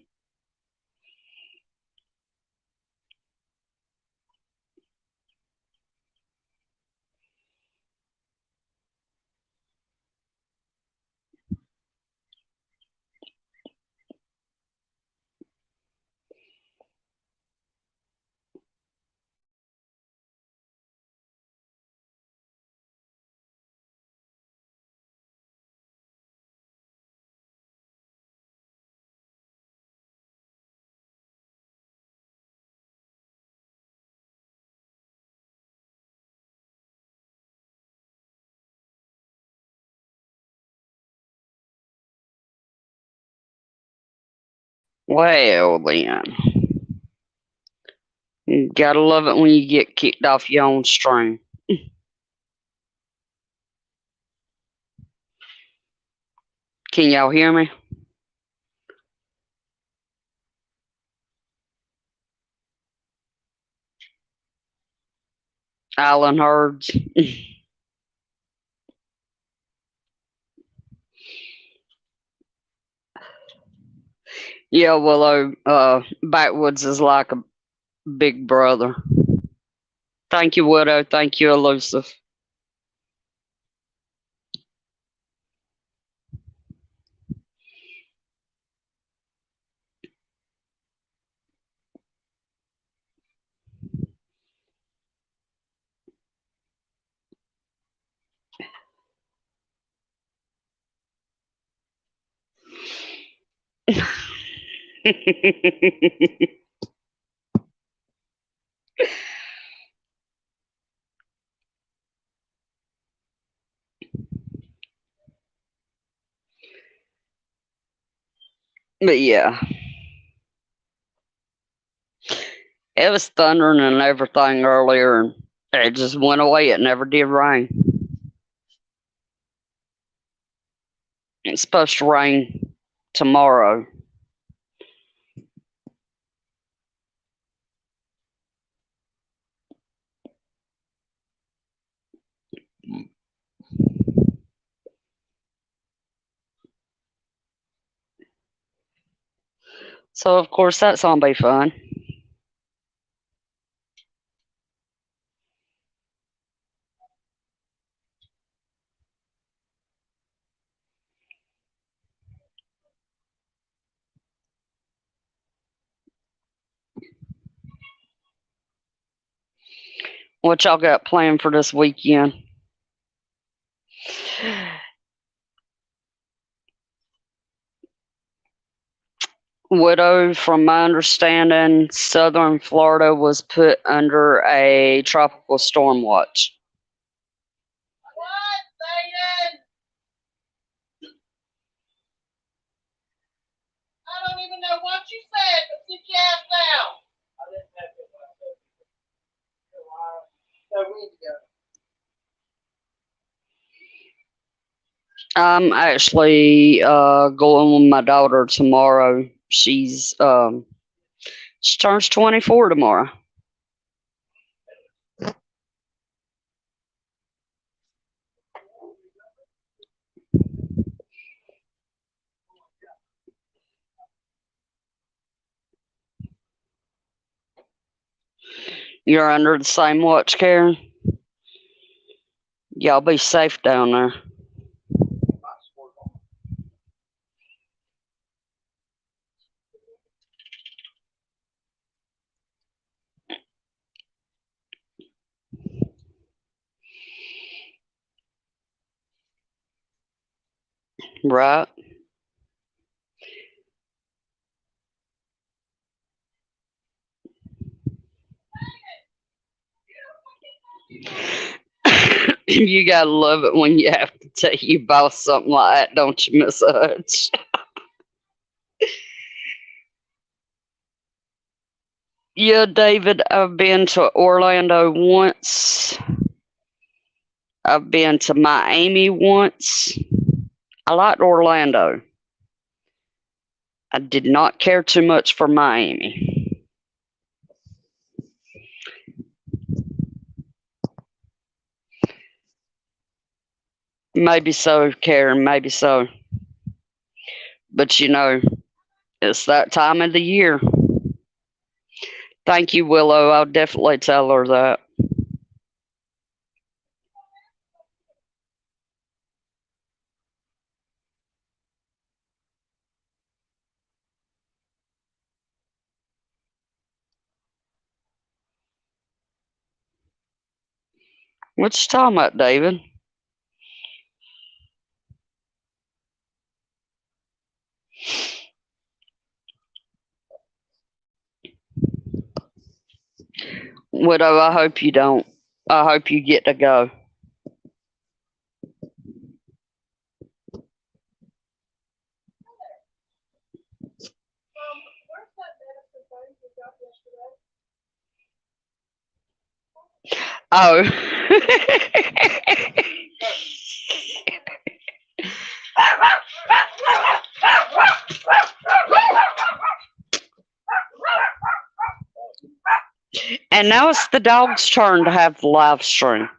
Well then. You gotta love it when you get kicked off your own stream. Can y'all hear me? Island Herds. Yeah, well, Backwoods is like a big brother. Thank you, Widow. Thank you, Elusive. But yeah, it was thundering and everything earlier, and it just went away. It never did rain. It's supposed to rain tomorrow. So, of course, that's going to be fun. What y'all got planned for this weekend? Widow, from my understanding, southern Florida was put under a tropical storm watch. What, Satan? I don't even know what you said, but sit your ass down. I didn't have it myself. So we need to go. I'm actually going with my daughter tomorrow. She turns 24 tomorrow. You're under the same watch, Karen? Y'all be safe down there. Right? You gotta love it when you have to tell you about something like that, don't you, Miss Hutch? Yeah, David, I've been to Orlando once. I've been to Miami once. I liked Orlando. I did not care too much for Miami. Maybe so, Karen, maybe so. But you know, it's that time of the year. Thank you, Willow. I'll definitely tell her that. What you talking about, David? Widow, I hope you don't. I hope you get to go. Where's that medicine thing you got yesterday? Oh. And now it's the dog's turn to have the live stream.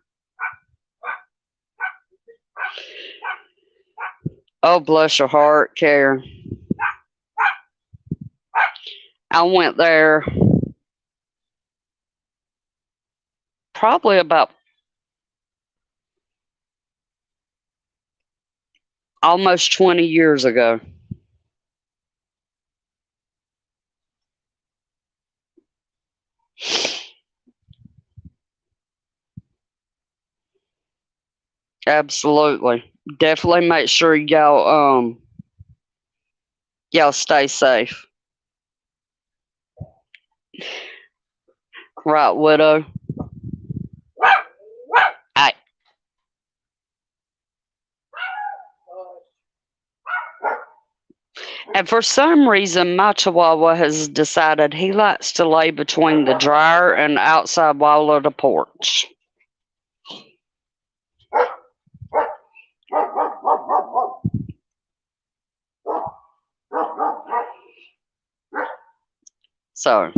Oh, bless your heart, Karen. I went there probably about almost 20 years ago. Absolutely. Definitely make sure y'all stay safe. Right, Widow? I, and for some reason, my Chihuahua has decided he likes to lay between the dryer and the outside wall of the porch. So,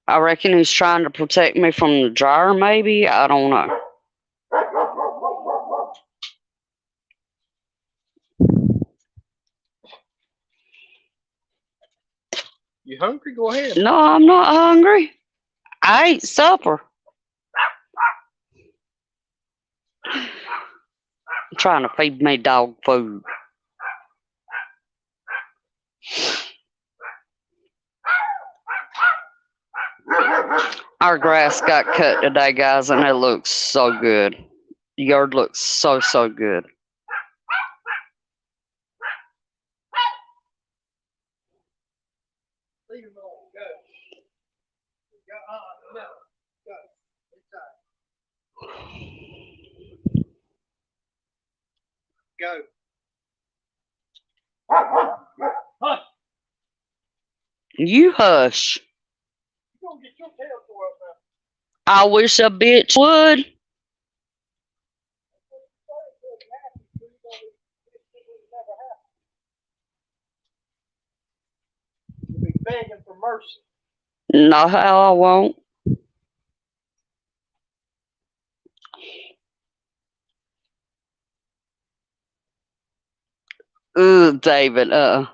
I reckon he's trying to protect me from the dryer, maybe? I don't know. You hungry? Go ahead. No, I'm not hungry. I ate supper. I'm trying to feed me dog food. Our grass got cut today, guys, and it looks so good. The yard looks so, so good. Leave him alone. Go. No. Go. Hush. You hush. You're gonna get your tail tore up now. I wish a bitch would. You'll be begging for mercy. No, hell, I won't. Ooh, David, I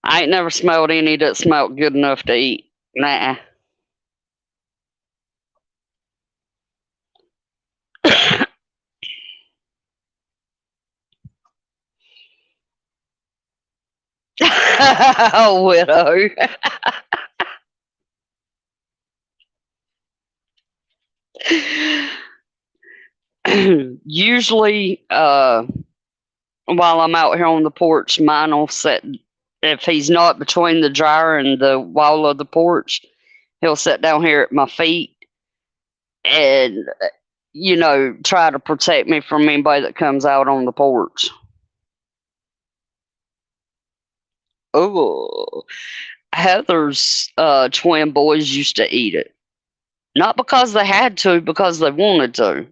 ain't never smelled any that smelled good enough to eat. Nah. Widow. Usually, while I'm out here on the porch, mine will sit. If he's not between the dryer and the wall of the porch, he'll sit down here at my feet and, try to protect me from anybody that comes out on the porch. Oh, Heather's twin boys used to eat it. Not because they had to, because they wanted to.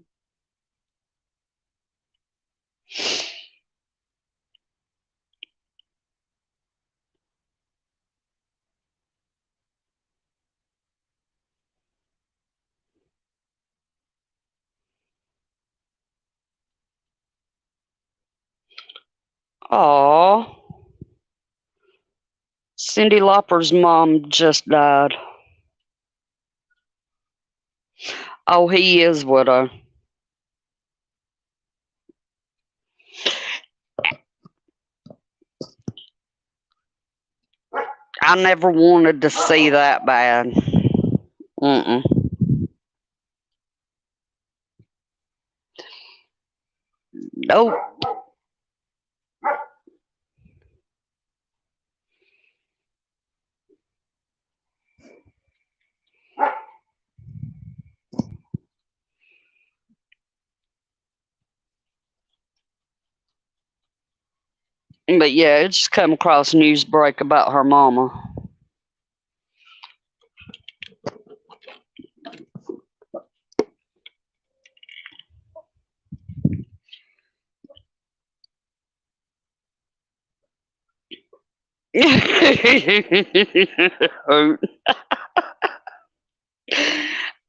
Aw. Cyndi Lauper's mom just died. Oh, he is, Widow. I never wanted to see that bad. Mm-mm. Nope. But yeah, it just come across news break about her mama.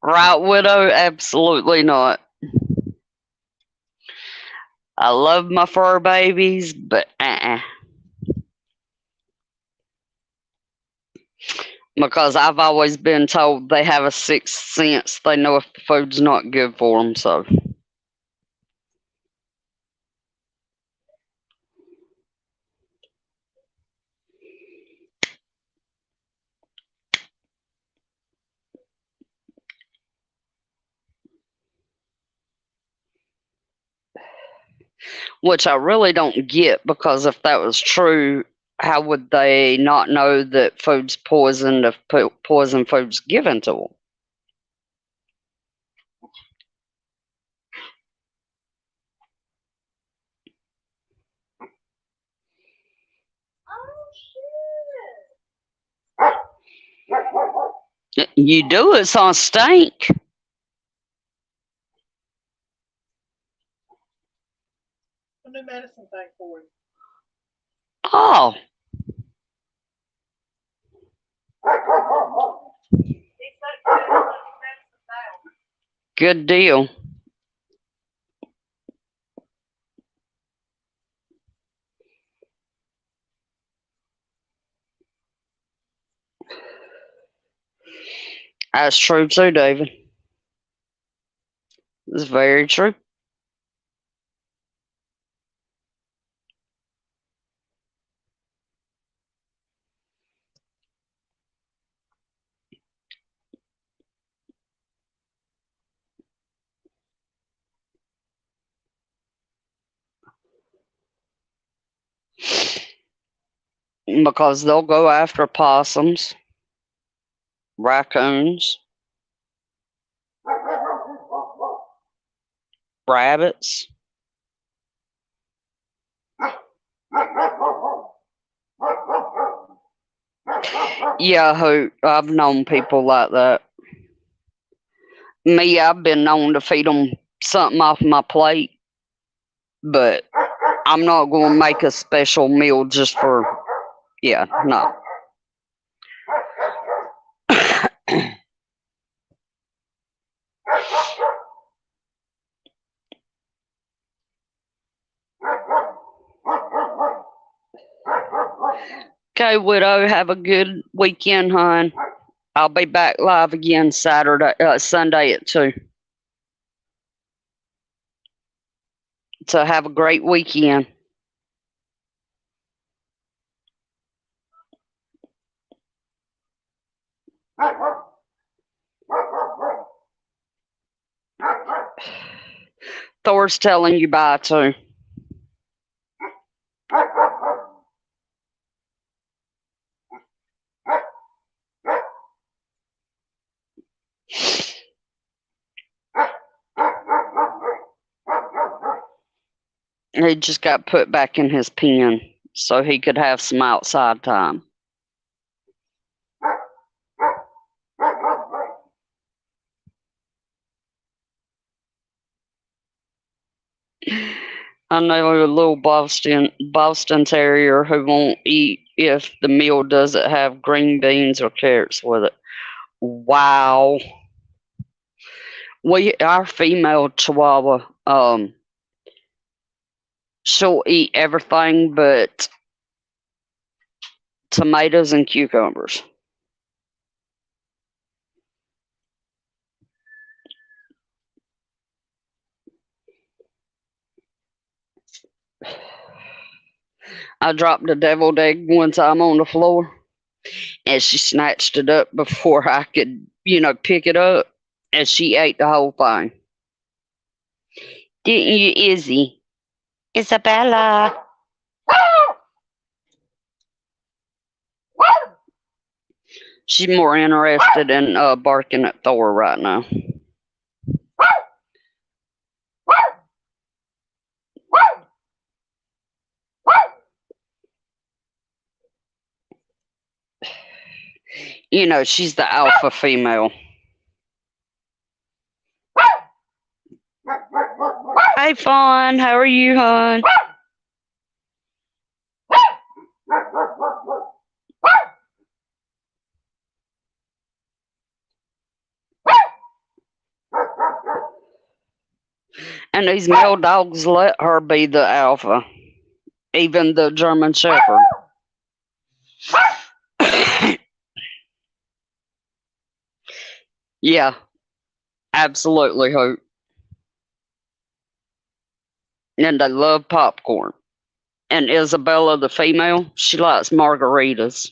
Right, Widow? Absolutely not. I love my fur babies, but Because I've always been told they have a sixth sense. They know if the food's not good for them, so. Which I really don't get, because if that was true, how would they not know that food's poisoned if poison food's given to them? Oh shit! You do, it's on stink. A new medicine thing for him. Oh, He's so good at medicine now. good deal. That's true too, David. It's very true. Because they'll go after possums, raccoons, rabbits. Yeah, I've known people like that. Me, I've been known to feed them something off my plate, but I'm not going to make a special meal just for, yeah, no. Okay, Widow, have a good weekend, hon. I'll be back live again Sunday at 2. So have a great weekend. Thor's telling you bye too. He just got put back in his pen so he could have some outside time. I know a little Boston Terrier who won't eat if the meal doesn't have green beans or carrots with it. Wow. Our female Chihuahua, she'll eat everything but tomatoes and cucumbers. I dropped a deviled egg one time on the floor, and she snatched it up before I could, pick it up, and she ate the whole thing. Didn't you, Izzy? Isabella. She's more interested in barking at Thor right now. She's the alpha female. Hey, Fawn. How are you, hon? And these male dogs let her be the alpha. Even the German Shepherd. Yeah, absolutely, Hope. And they love popcorn. And Isabella, the female, she likes margaritas.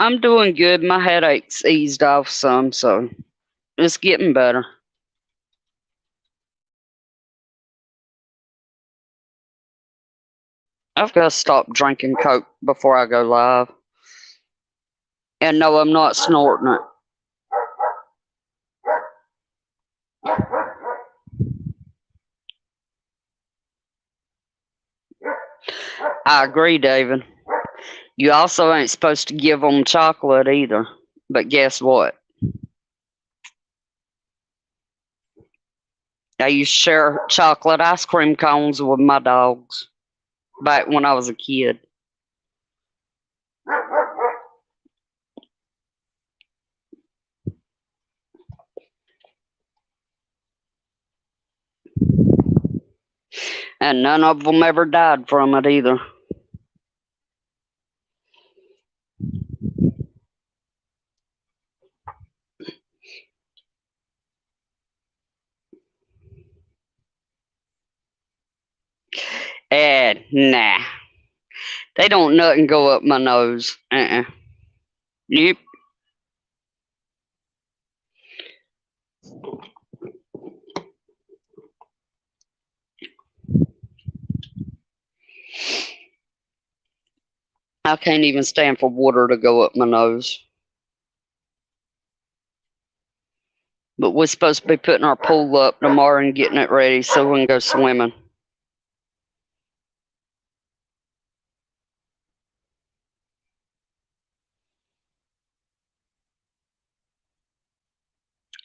I'm doing good. My headache's eased off some, so it's getting better. I've got to stop drinking Coke before I go live. And no, I'm not snorting it. I agree, David. You also ain't supposed to give them chocolate either. But guess what? I used to share chocolate ice cream cones with my dogs back when I was a kid. And none of them ever died from it either. Nah. They don't nothing go up my nose. Yep. I can't even stand for water to go up my nose. But we're supposed to be putting our pool up tomorrow and getting it ready so we can go swimming.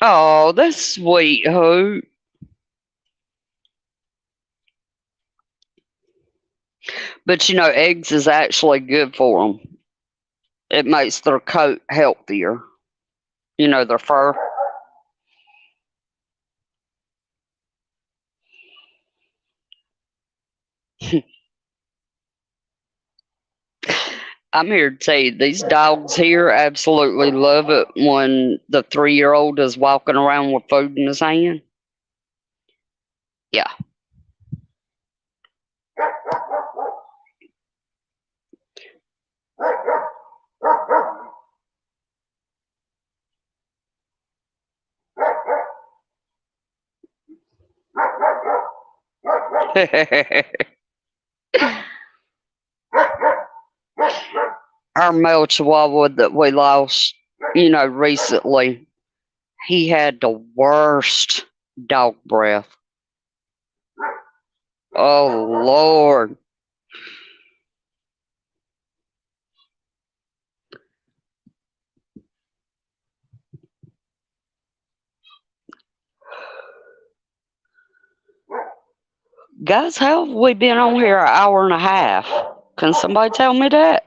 Oh, that's sweet, Hope. But you know, eggs is actually good for them. It makes their coat healthier. You know, their fur. I'm here to tell you, these dogs here absolutely love it when the 3-year-old is walking around with food in his hand. Yeah. Our male chihuahua that we lost, you know, recently, he had the worst dog breath. Oh, Lord. Guys, how have we been on here an hour and a half? Can somebody tell me that?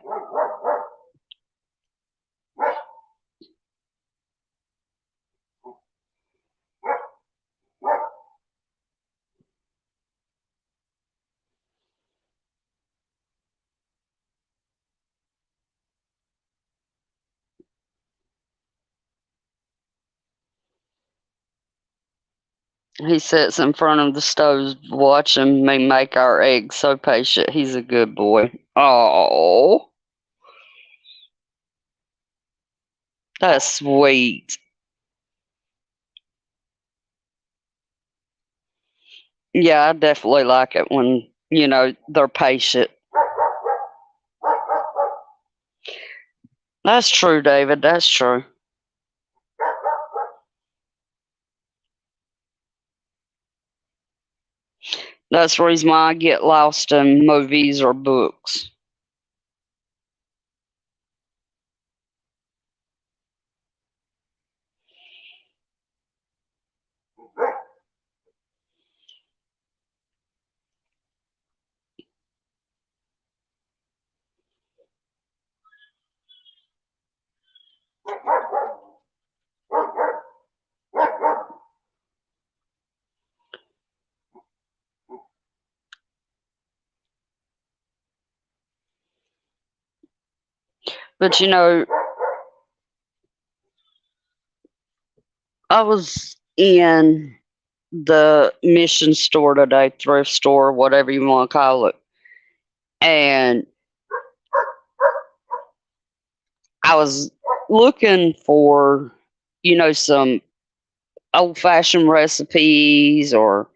He sits in front of the stove watching me make our eggs. So patient. He's a good boy. Oh, that's sweet. Yeah, I definitely like it when, you know, they're patient. That's true, David. That's true. That's the reason why I get lost in movies or books. But you know, I was in the Mission store today, thrift store, whatever you want to call it. And I was looking for, some old fashioned recipes or,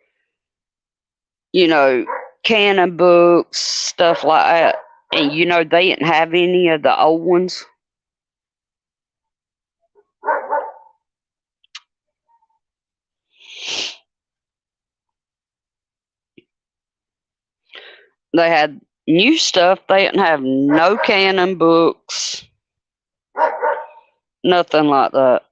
you know, canning books, stuff like that. And, they didn't have any of the old ones. They had new stuff. They didn't have no canning books, nothing like that.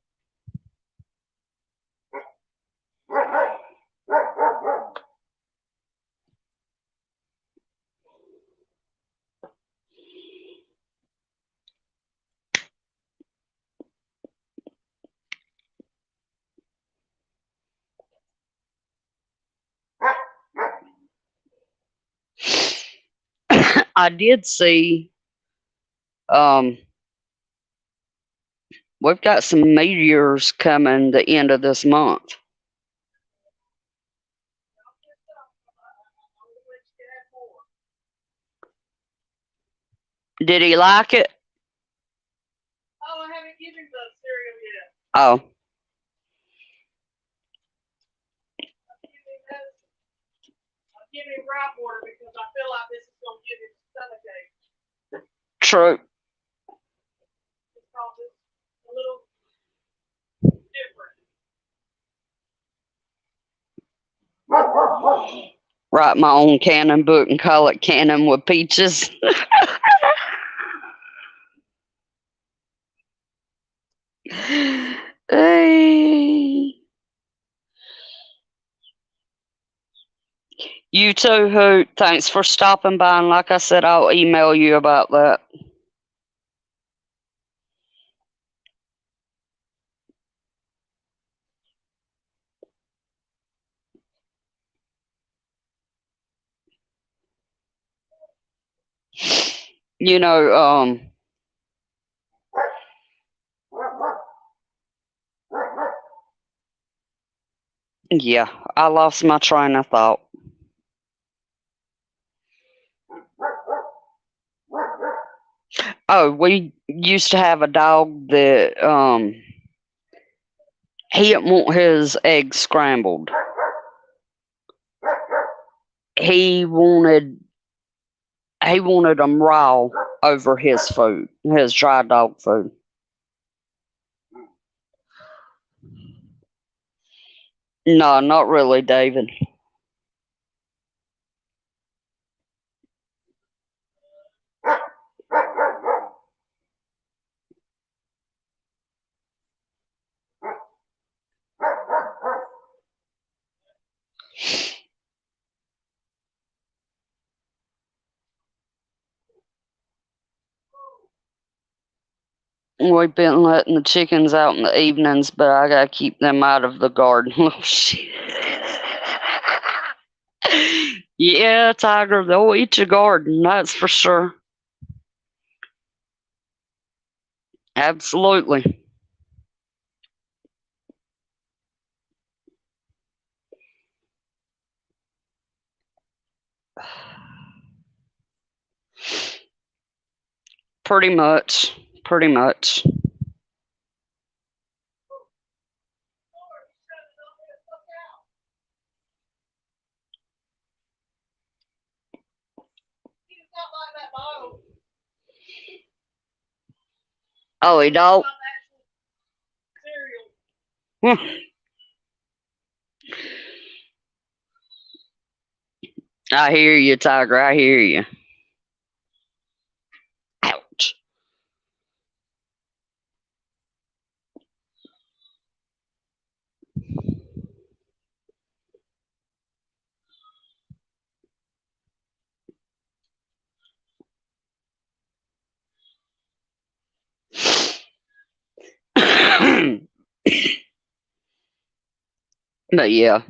I did see we've got some meteors coming the end of this month. Did he like it? Oh, I haven't given the cereal yet. Oh, I'll give him gripe water because I feel like this is going to give him stomachache. true. Because it's a little different. Write my own canning book and call it Canning with Peaches. Hey. You too, Hoot. Thanks for stopping by. And like I said, I'll email you about that. You know, yeah, I lost my train of thought. Oh, we used to have a dog that he didn't want his eggs scrambled. He wanted them raw over his food, his dry dog food. No, not really, David. We've been letting the chickens out in the evenings, but I gotta keep them out of the garden. Oh, shit. Yeah, Tiger, they'll eat your garden, that's for sure. Absolutely. Pretty much. Pretty much. He's not like that bottle. Oh, he don't? Not actual cereal. I hear you, Tiger. I hear you. Ouch. But yeah.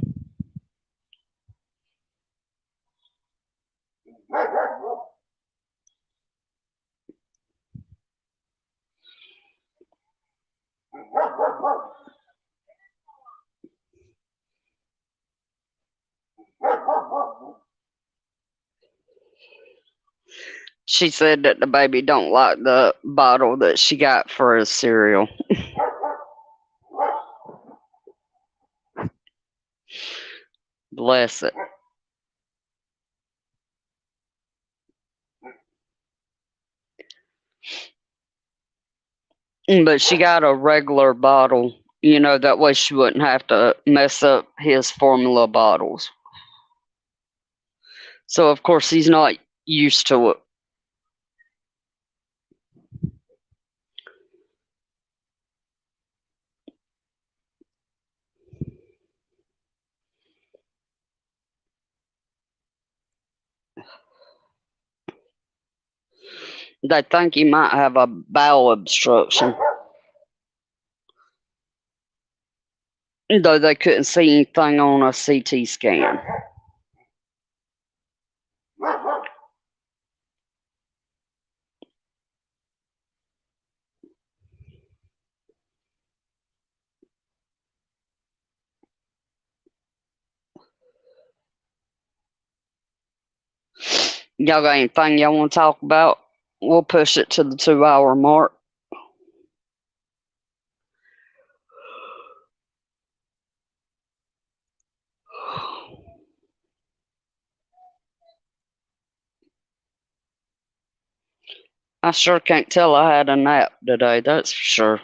She said that the baby don't like the bottle that she got for his cereal. Bless it. But she got a regular bottle, that way she wouldn't have to mess up his formula bottles. So, of course, he's not used to it. They think he might have a bowel obstruction, though they couldn't see anything on a CT scan. Y'all got anything y'all want to talk about? We'll push it to the 2-hour mark. I sure can't tell I had a nap today, that's for sure.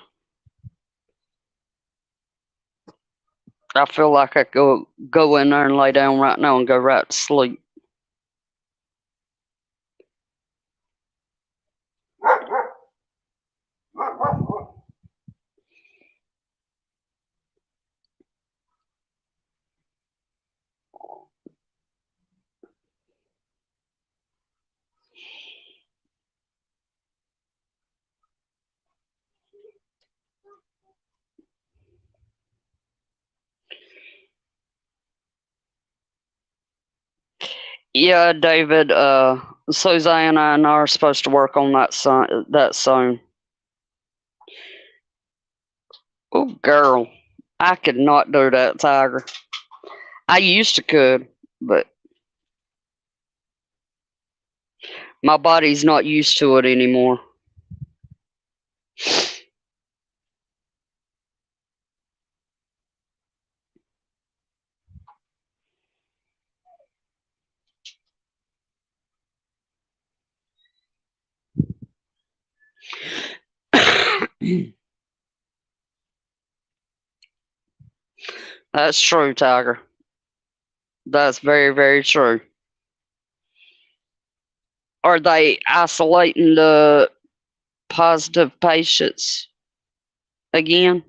I feel like I could go in there and lay down right now and go right to sleep. Yeah, David, Susanna and I are supposed to work on that soon. Oh, girl, I could not do that, Tiger. I used to could, but my body's not used to it anymore. That's true, Tiger. That's very, very true. Are they isolating the positive patients again?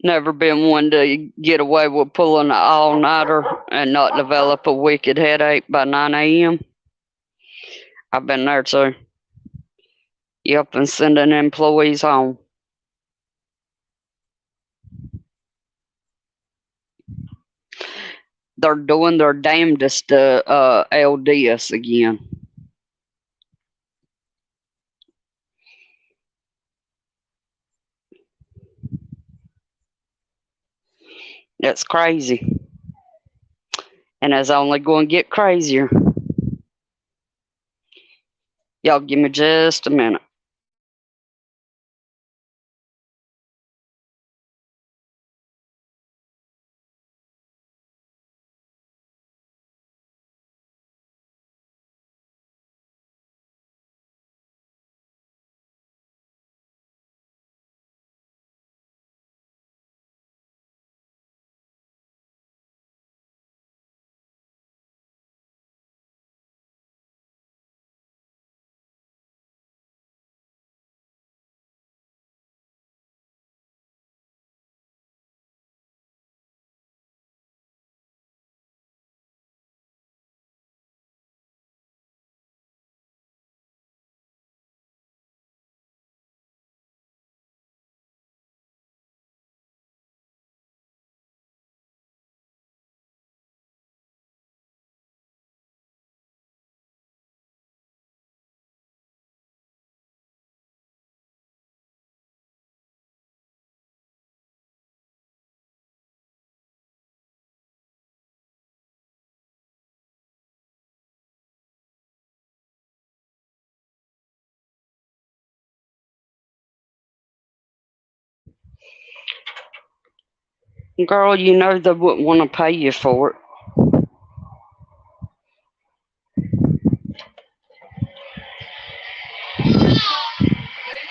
Never been one to get away with pulling an all-nighter and not develop a wicked headache by 9 a.m. I've been there too. Yep, and sending employees home. They're doing their damnedest to LD us again. That's crazy. And it's only going to get crazier. Y'all give me just a minute. Girl, you know they wouldn't want to pay you for it. Maybe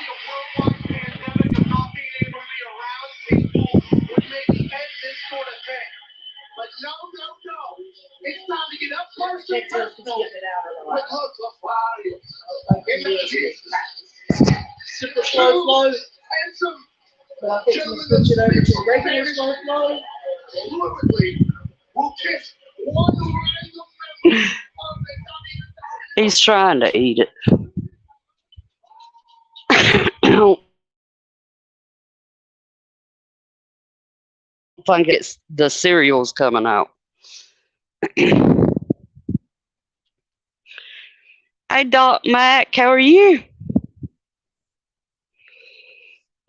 a worldwide pandemic of not being able to be around people would maybe end this sort of thing. But no. It's time to get up close and personal with Hook of Fire. In the Jesus. Super slow. And some But I think you switch it over to regular slow flow. fluidly will kiss one random member of the He's trying to eat it. I think it's the cereal's coming out. Hey, Doc Mac, how are you?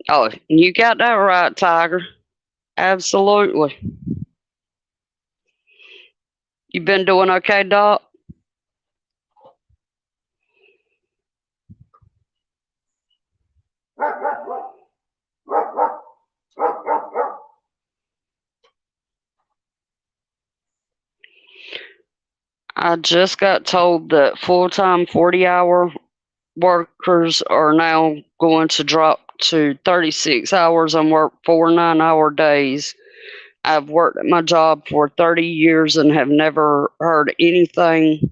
Oh, you got that right, Tiger. Absolutely. You been doing okay, Doc? I just got told that full-time 40-hour workers are now going to drop to 36 hours and work 4 9-hour days. I've worked at my job for 30 years and have never heard anything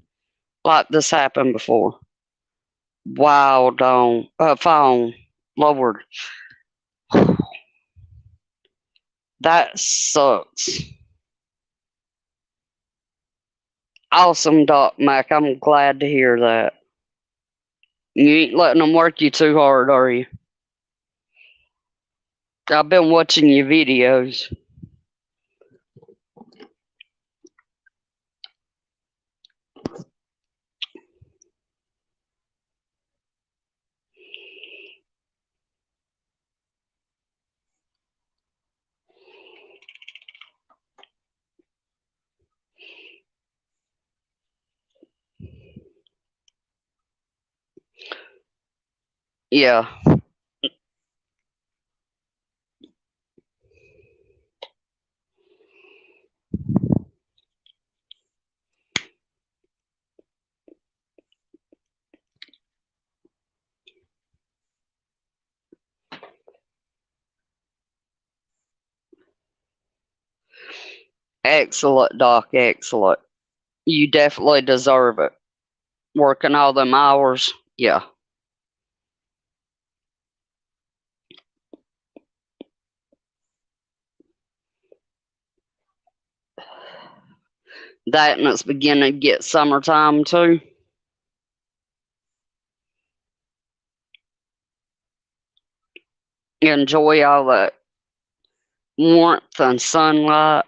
like this happen before. Wow, phone, Lord, that sucks. Awesome, Doc Mac. I'm glad to hear that. You ain't letting them work you too hard, are you? I've been watching your videos. Yeah. Excellent, Doc. Excellent. You definitely deserve it. Working all them hours. Yeah. That and it's beginning to get summertime too. Enjoy all that warmth and sunlight.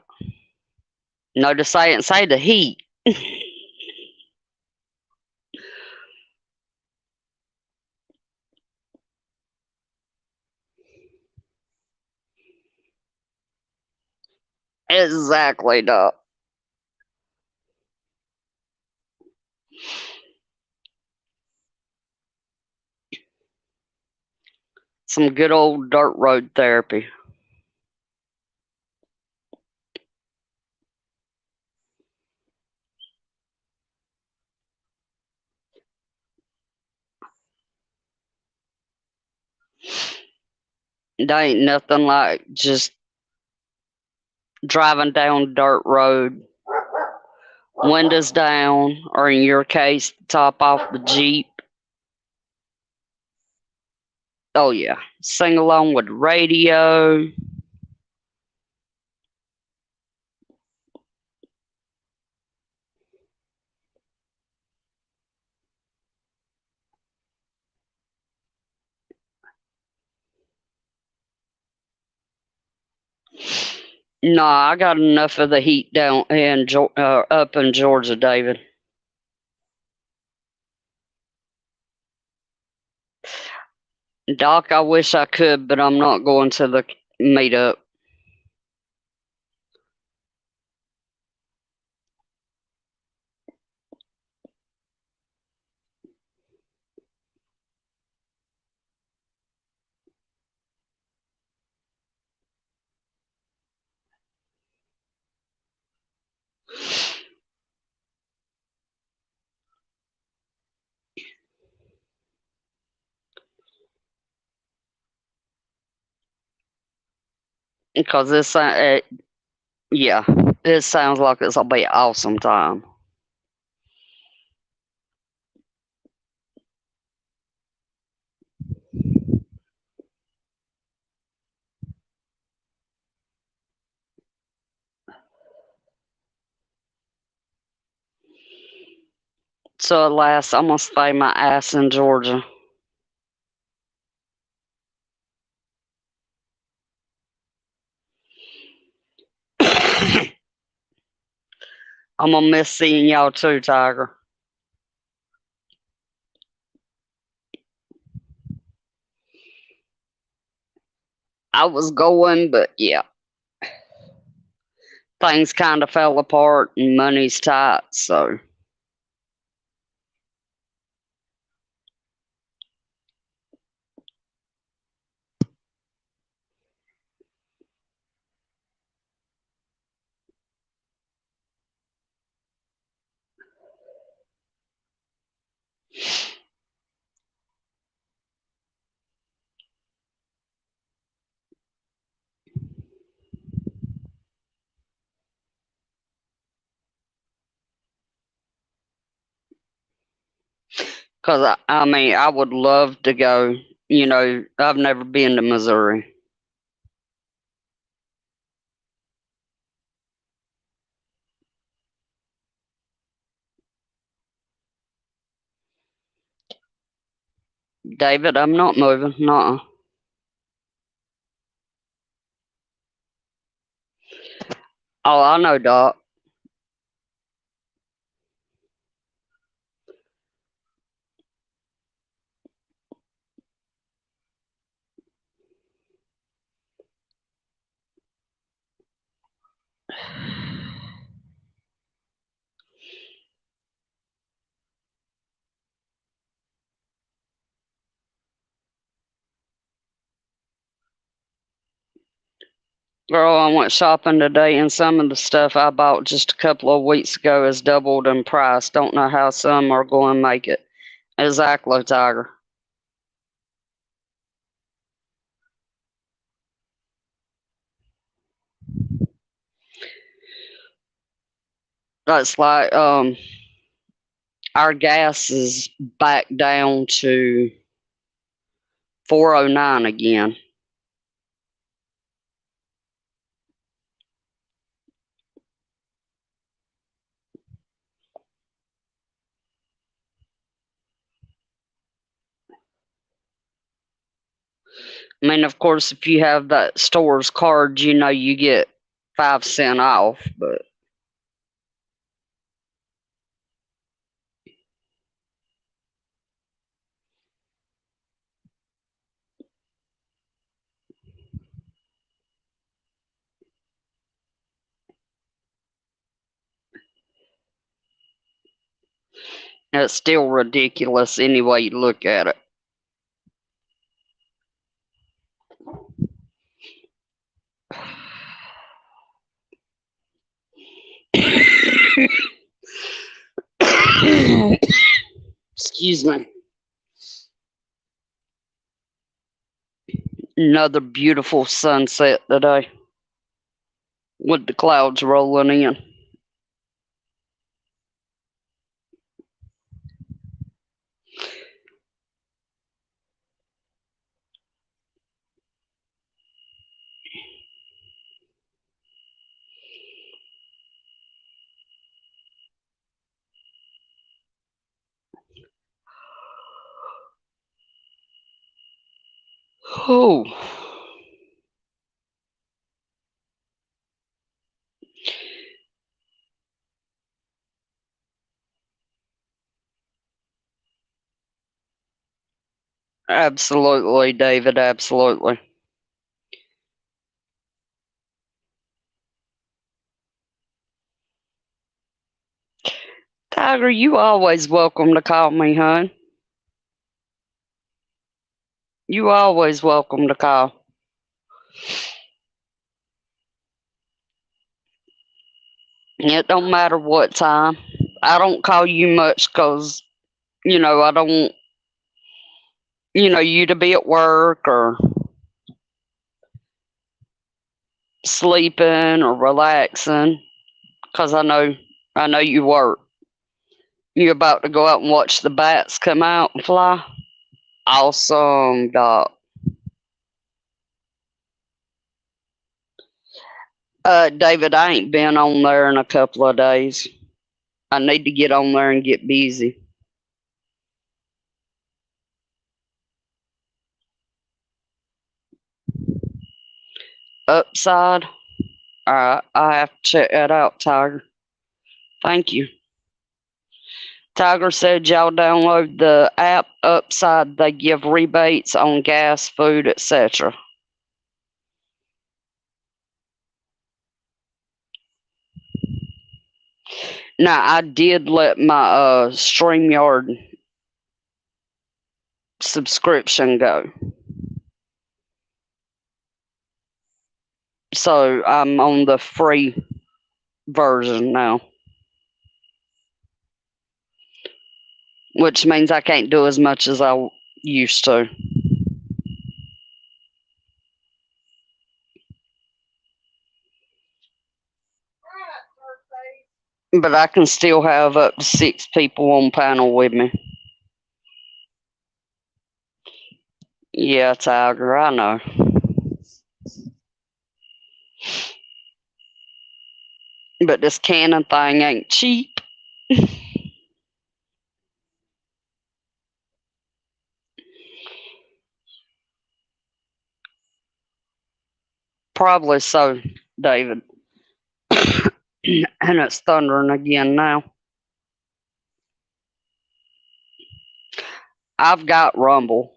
Notice I didn't say the heat. Exactly, Doc. Some good old dirt road therapy. There ain't nothing like just driving down dirt road, windows down, or in your case, top off the Jeep. Oh yeah, sing along with radio. Nah, I got enough of the heat down in up in Georgia, David. Doc, I wish I could, but I'm not going to the meetup. Because yeah, it sounds like it's gonna be an awesome time. So alas, I'm gonna stay my ass in Georgia. I'm gonna miss seeing y'all too, Tiger. I was going, but yeah, things kind of fell apart and money's tight, so. Because I mean, I would love to go. You know, I've never been to Missouri. David, I'm not moving. No. Oh, I know, Doc. Girl, I went shopping today, and some of the stuff I bought just a couple of weeks ago has doubled in price. Don't know how some are going to make it. Exactly, Tiger. That's like our gas is back down to 409 again. I mean, of course, if you have that store's card, you know you get 5 cents off, but it's still ridiculous any way you look at it. Excuse me. Another beautiful sunset today with the clouds rolling in. Oh, absolutely, David, absolutely. Tiger, you always welcome to call me, hon. You always welcome to call. It don't matter what time. I don't call you much because, you know, I don't want, you know, you to be at work or sleeping or relaxing, because I know you work. You about to go out and watch the bats come out and fly? Awesome, Doc. David, I ain't been on there in a couple of days. I need to get on there and get busy. Upside? Alright, I have to check that out, Tiger. Thank you. Tiger said y'all download the app Upside. They give rebates on gas, food, etc. Now, I did let my StreamYard subscription go. So I'm on the free version now. Which means I can't do as much as I used to. But I can still have up to 6 people on panel with me. Yeah, Tiger, I know. But this Canon thing ain't cheap. Probably so, David. And it's thundering again now. I've got Rumble.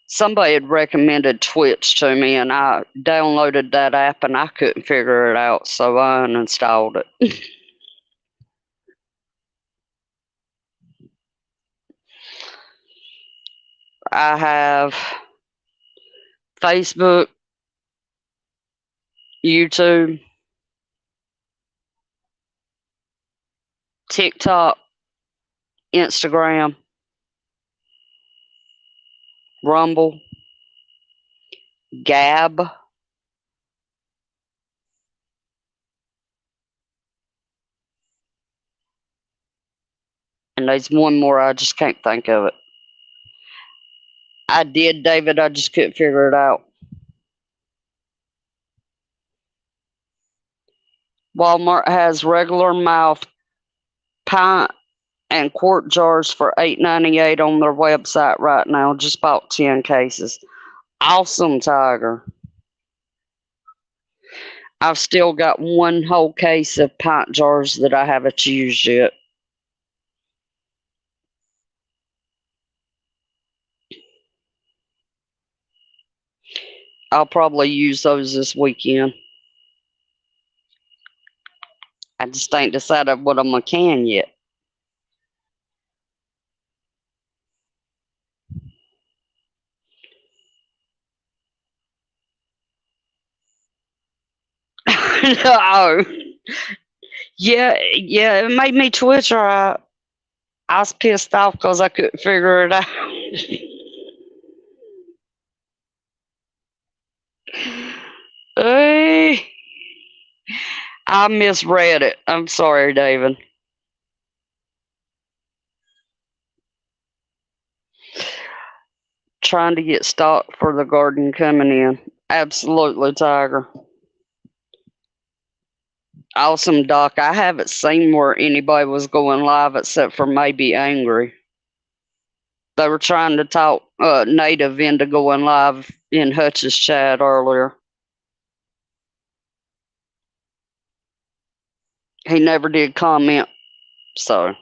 Somebody had recommended Twitch to me, and I downloaded that app and I couldn't figure it out, so I uninstalled it. I have Facebook, YouTube, TikTok, Instagram, Rumble, Gab, and there's one more, I just can't think of it. I did, David, I just couldn't figure it out. Walmart has regular mouth, pint, and quart jars for $8.98 on their website right now. Just bought 10 cases. Awesome, Tiger. I've still got 1 whole case of pint jars that I haven't used yet. I'll probably use those this weekend. I just ain't decided what I'm gonna can yet. No. Yeah, it made me Twitter. I was pissed off because I couldn't figure it out. Hey, I misread it. I'm sorry, David. Trying to get stock for the garden coming in. Absolutely, Tiger. Awesome, Doc. I haven't seen where anybody was going live except for maybe Angry. They were trying to talk Native into going live in Hutch's chat earlier. He never did comment, so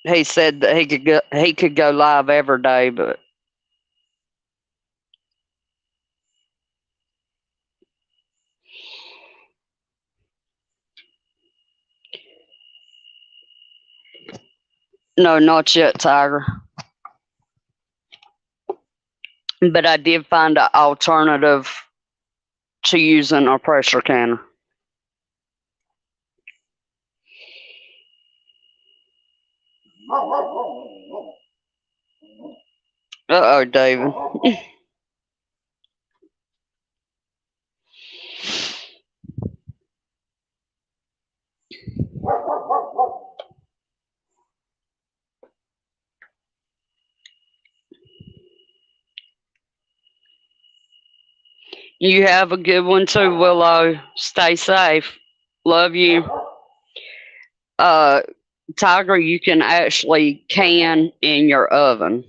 he said that he could go live every day, but no, not yet, Tiger. But I did find an alternative to using a pressure canner. Uh-oh, David. You have a good one too, Willow. Stay safe. Love you. Tiger, you can actually can in your oven.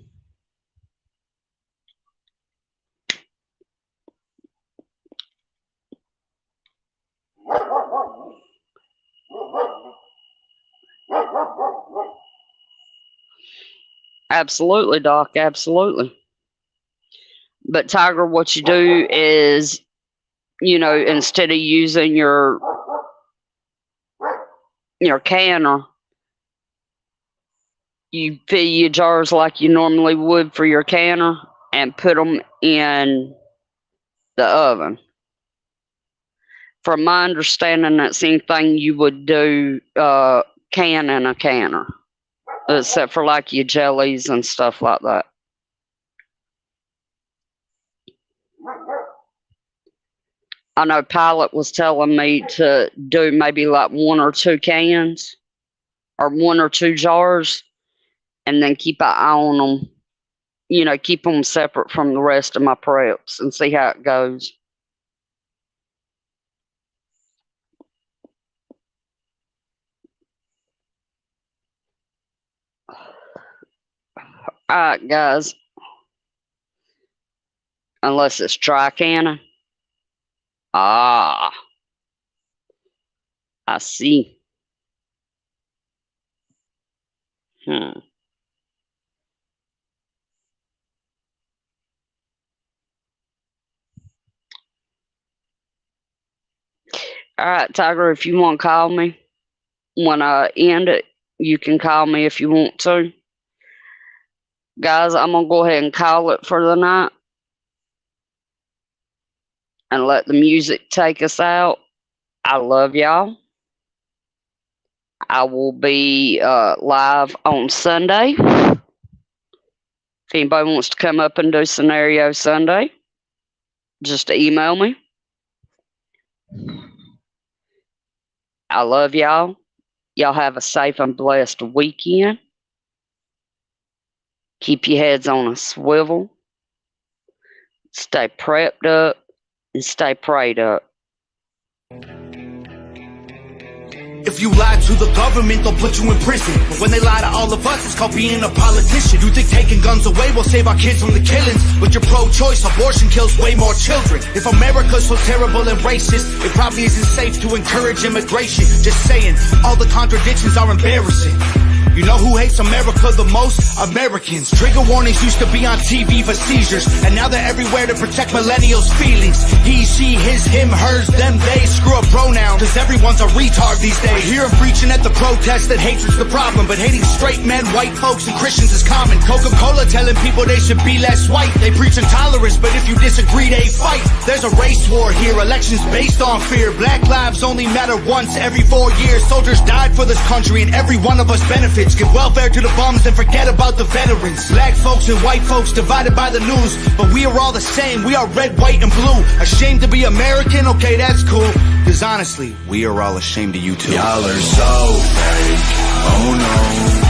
Absolutely, Doc. Absolutely. But Tiger, what you do is, you know, instead of using your canner, you fill your jars like you normally would for your canner and put them in the oven. From my understanding, that's anything you would do can in a canner, except for like your jellies and stuff like that. I know Pilot was telling me to do maybe like 1 or 2 cans or 1 or 2 jars and then keep an eye on them, you know, keep them separate from the rest of my preps and see how it goes. All right, guys. Unless it's dry canning. Ah, I see. All right, Tiger, if you want to call me when I end it, you can call me if you want to. Guys, I'm going to go ahead and call it for the night and let the music take us out. I love y'all. I will be live on Sunday. If anybody wants to come up and do Scenario Sunday, just email me. I love y'all. Y'all have a safe and blessed weekend. Keep your heads on a swivel. Stay prepped up and stay prayed up. If you lie to the government, they'll put you in prison. But when they lie to all of us, it's called being a politician. You think taking guns away will save our kids from the killings? But your pro-choice abortion kills way more children. If America's so terrible and racist, it probably isn't safe to encourage immigration. Just saying, all the contradictions are embarrassing. You know who hates America the most? Americans. Trigger warnings used to be on TV for seizures, and now they're everywhere to protect millennials' feelings. He, she, his, him, hers, them, they. Screw a pronoun, cause everyone's a retard these days. I hear him preaching at the protest that hatred's the problem, but hating straight men, white folks, and Christians is common. Coca-Cola telling people they should be less white. They preach intolerance, but if you disagree, they fight. There's a race war here, elections based on fear. Black lives only matter once every 4 years. Soldiers died for this country, and every one of us benefits. Give welfare to the bums and forget about the veterans. Black folks and white folks divided by the news, but we are all the same. We are red, white, and blue. Ashamed to be American? Okay, that's cool. Cause honestly, we are all ashamed of you too. Y'all are so fake. Oh no.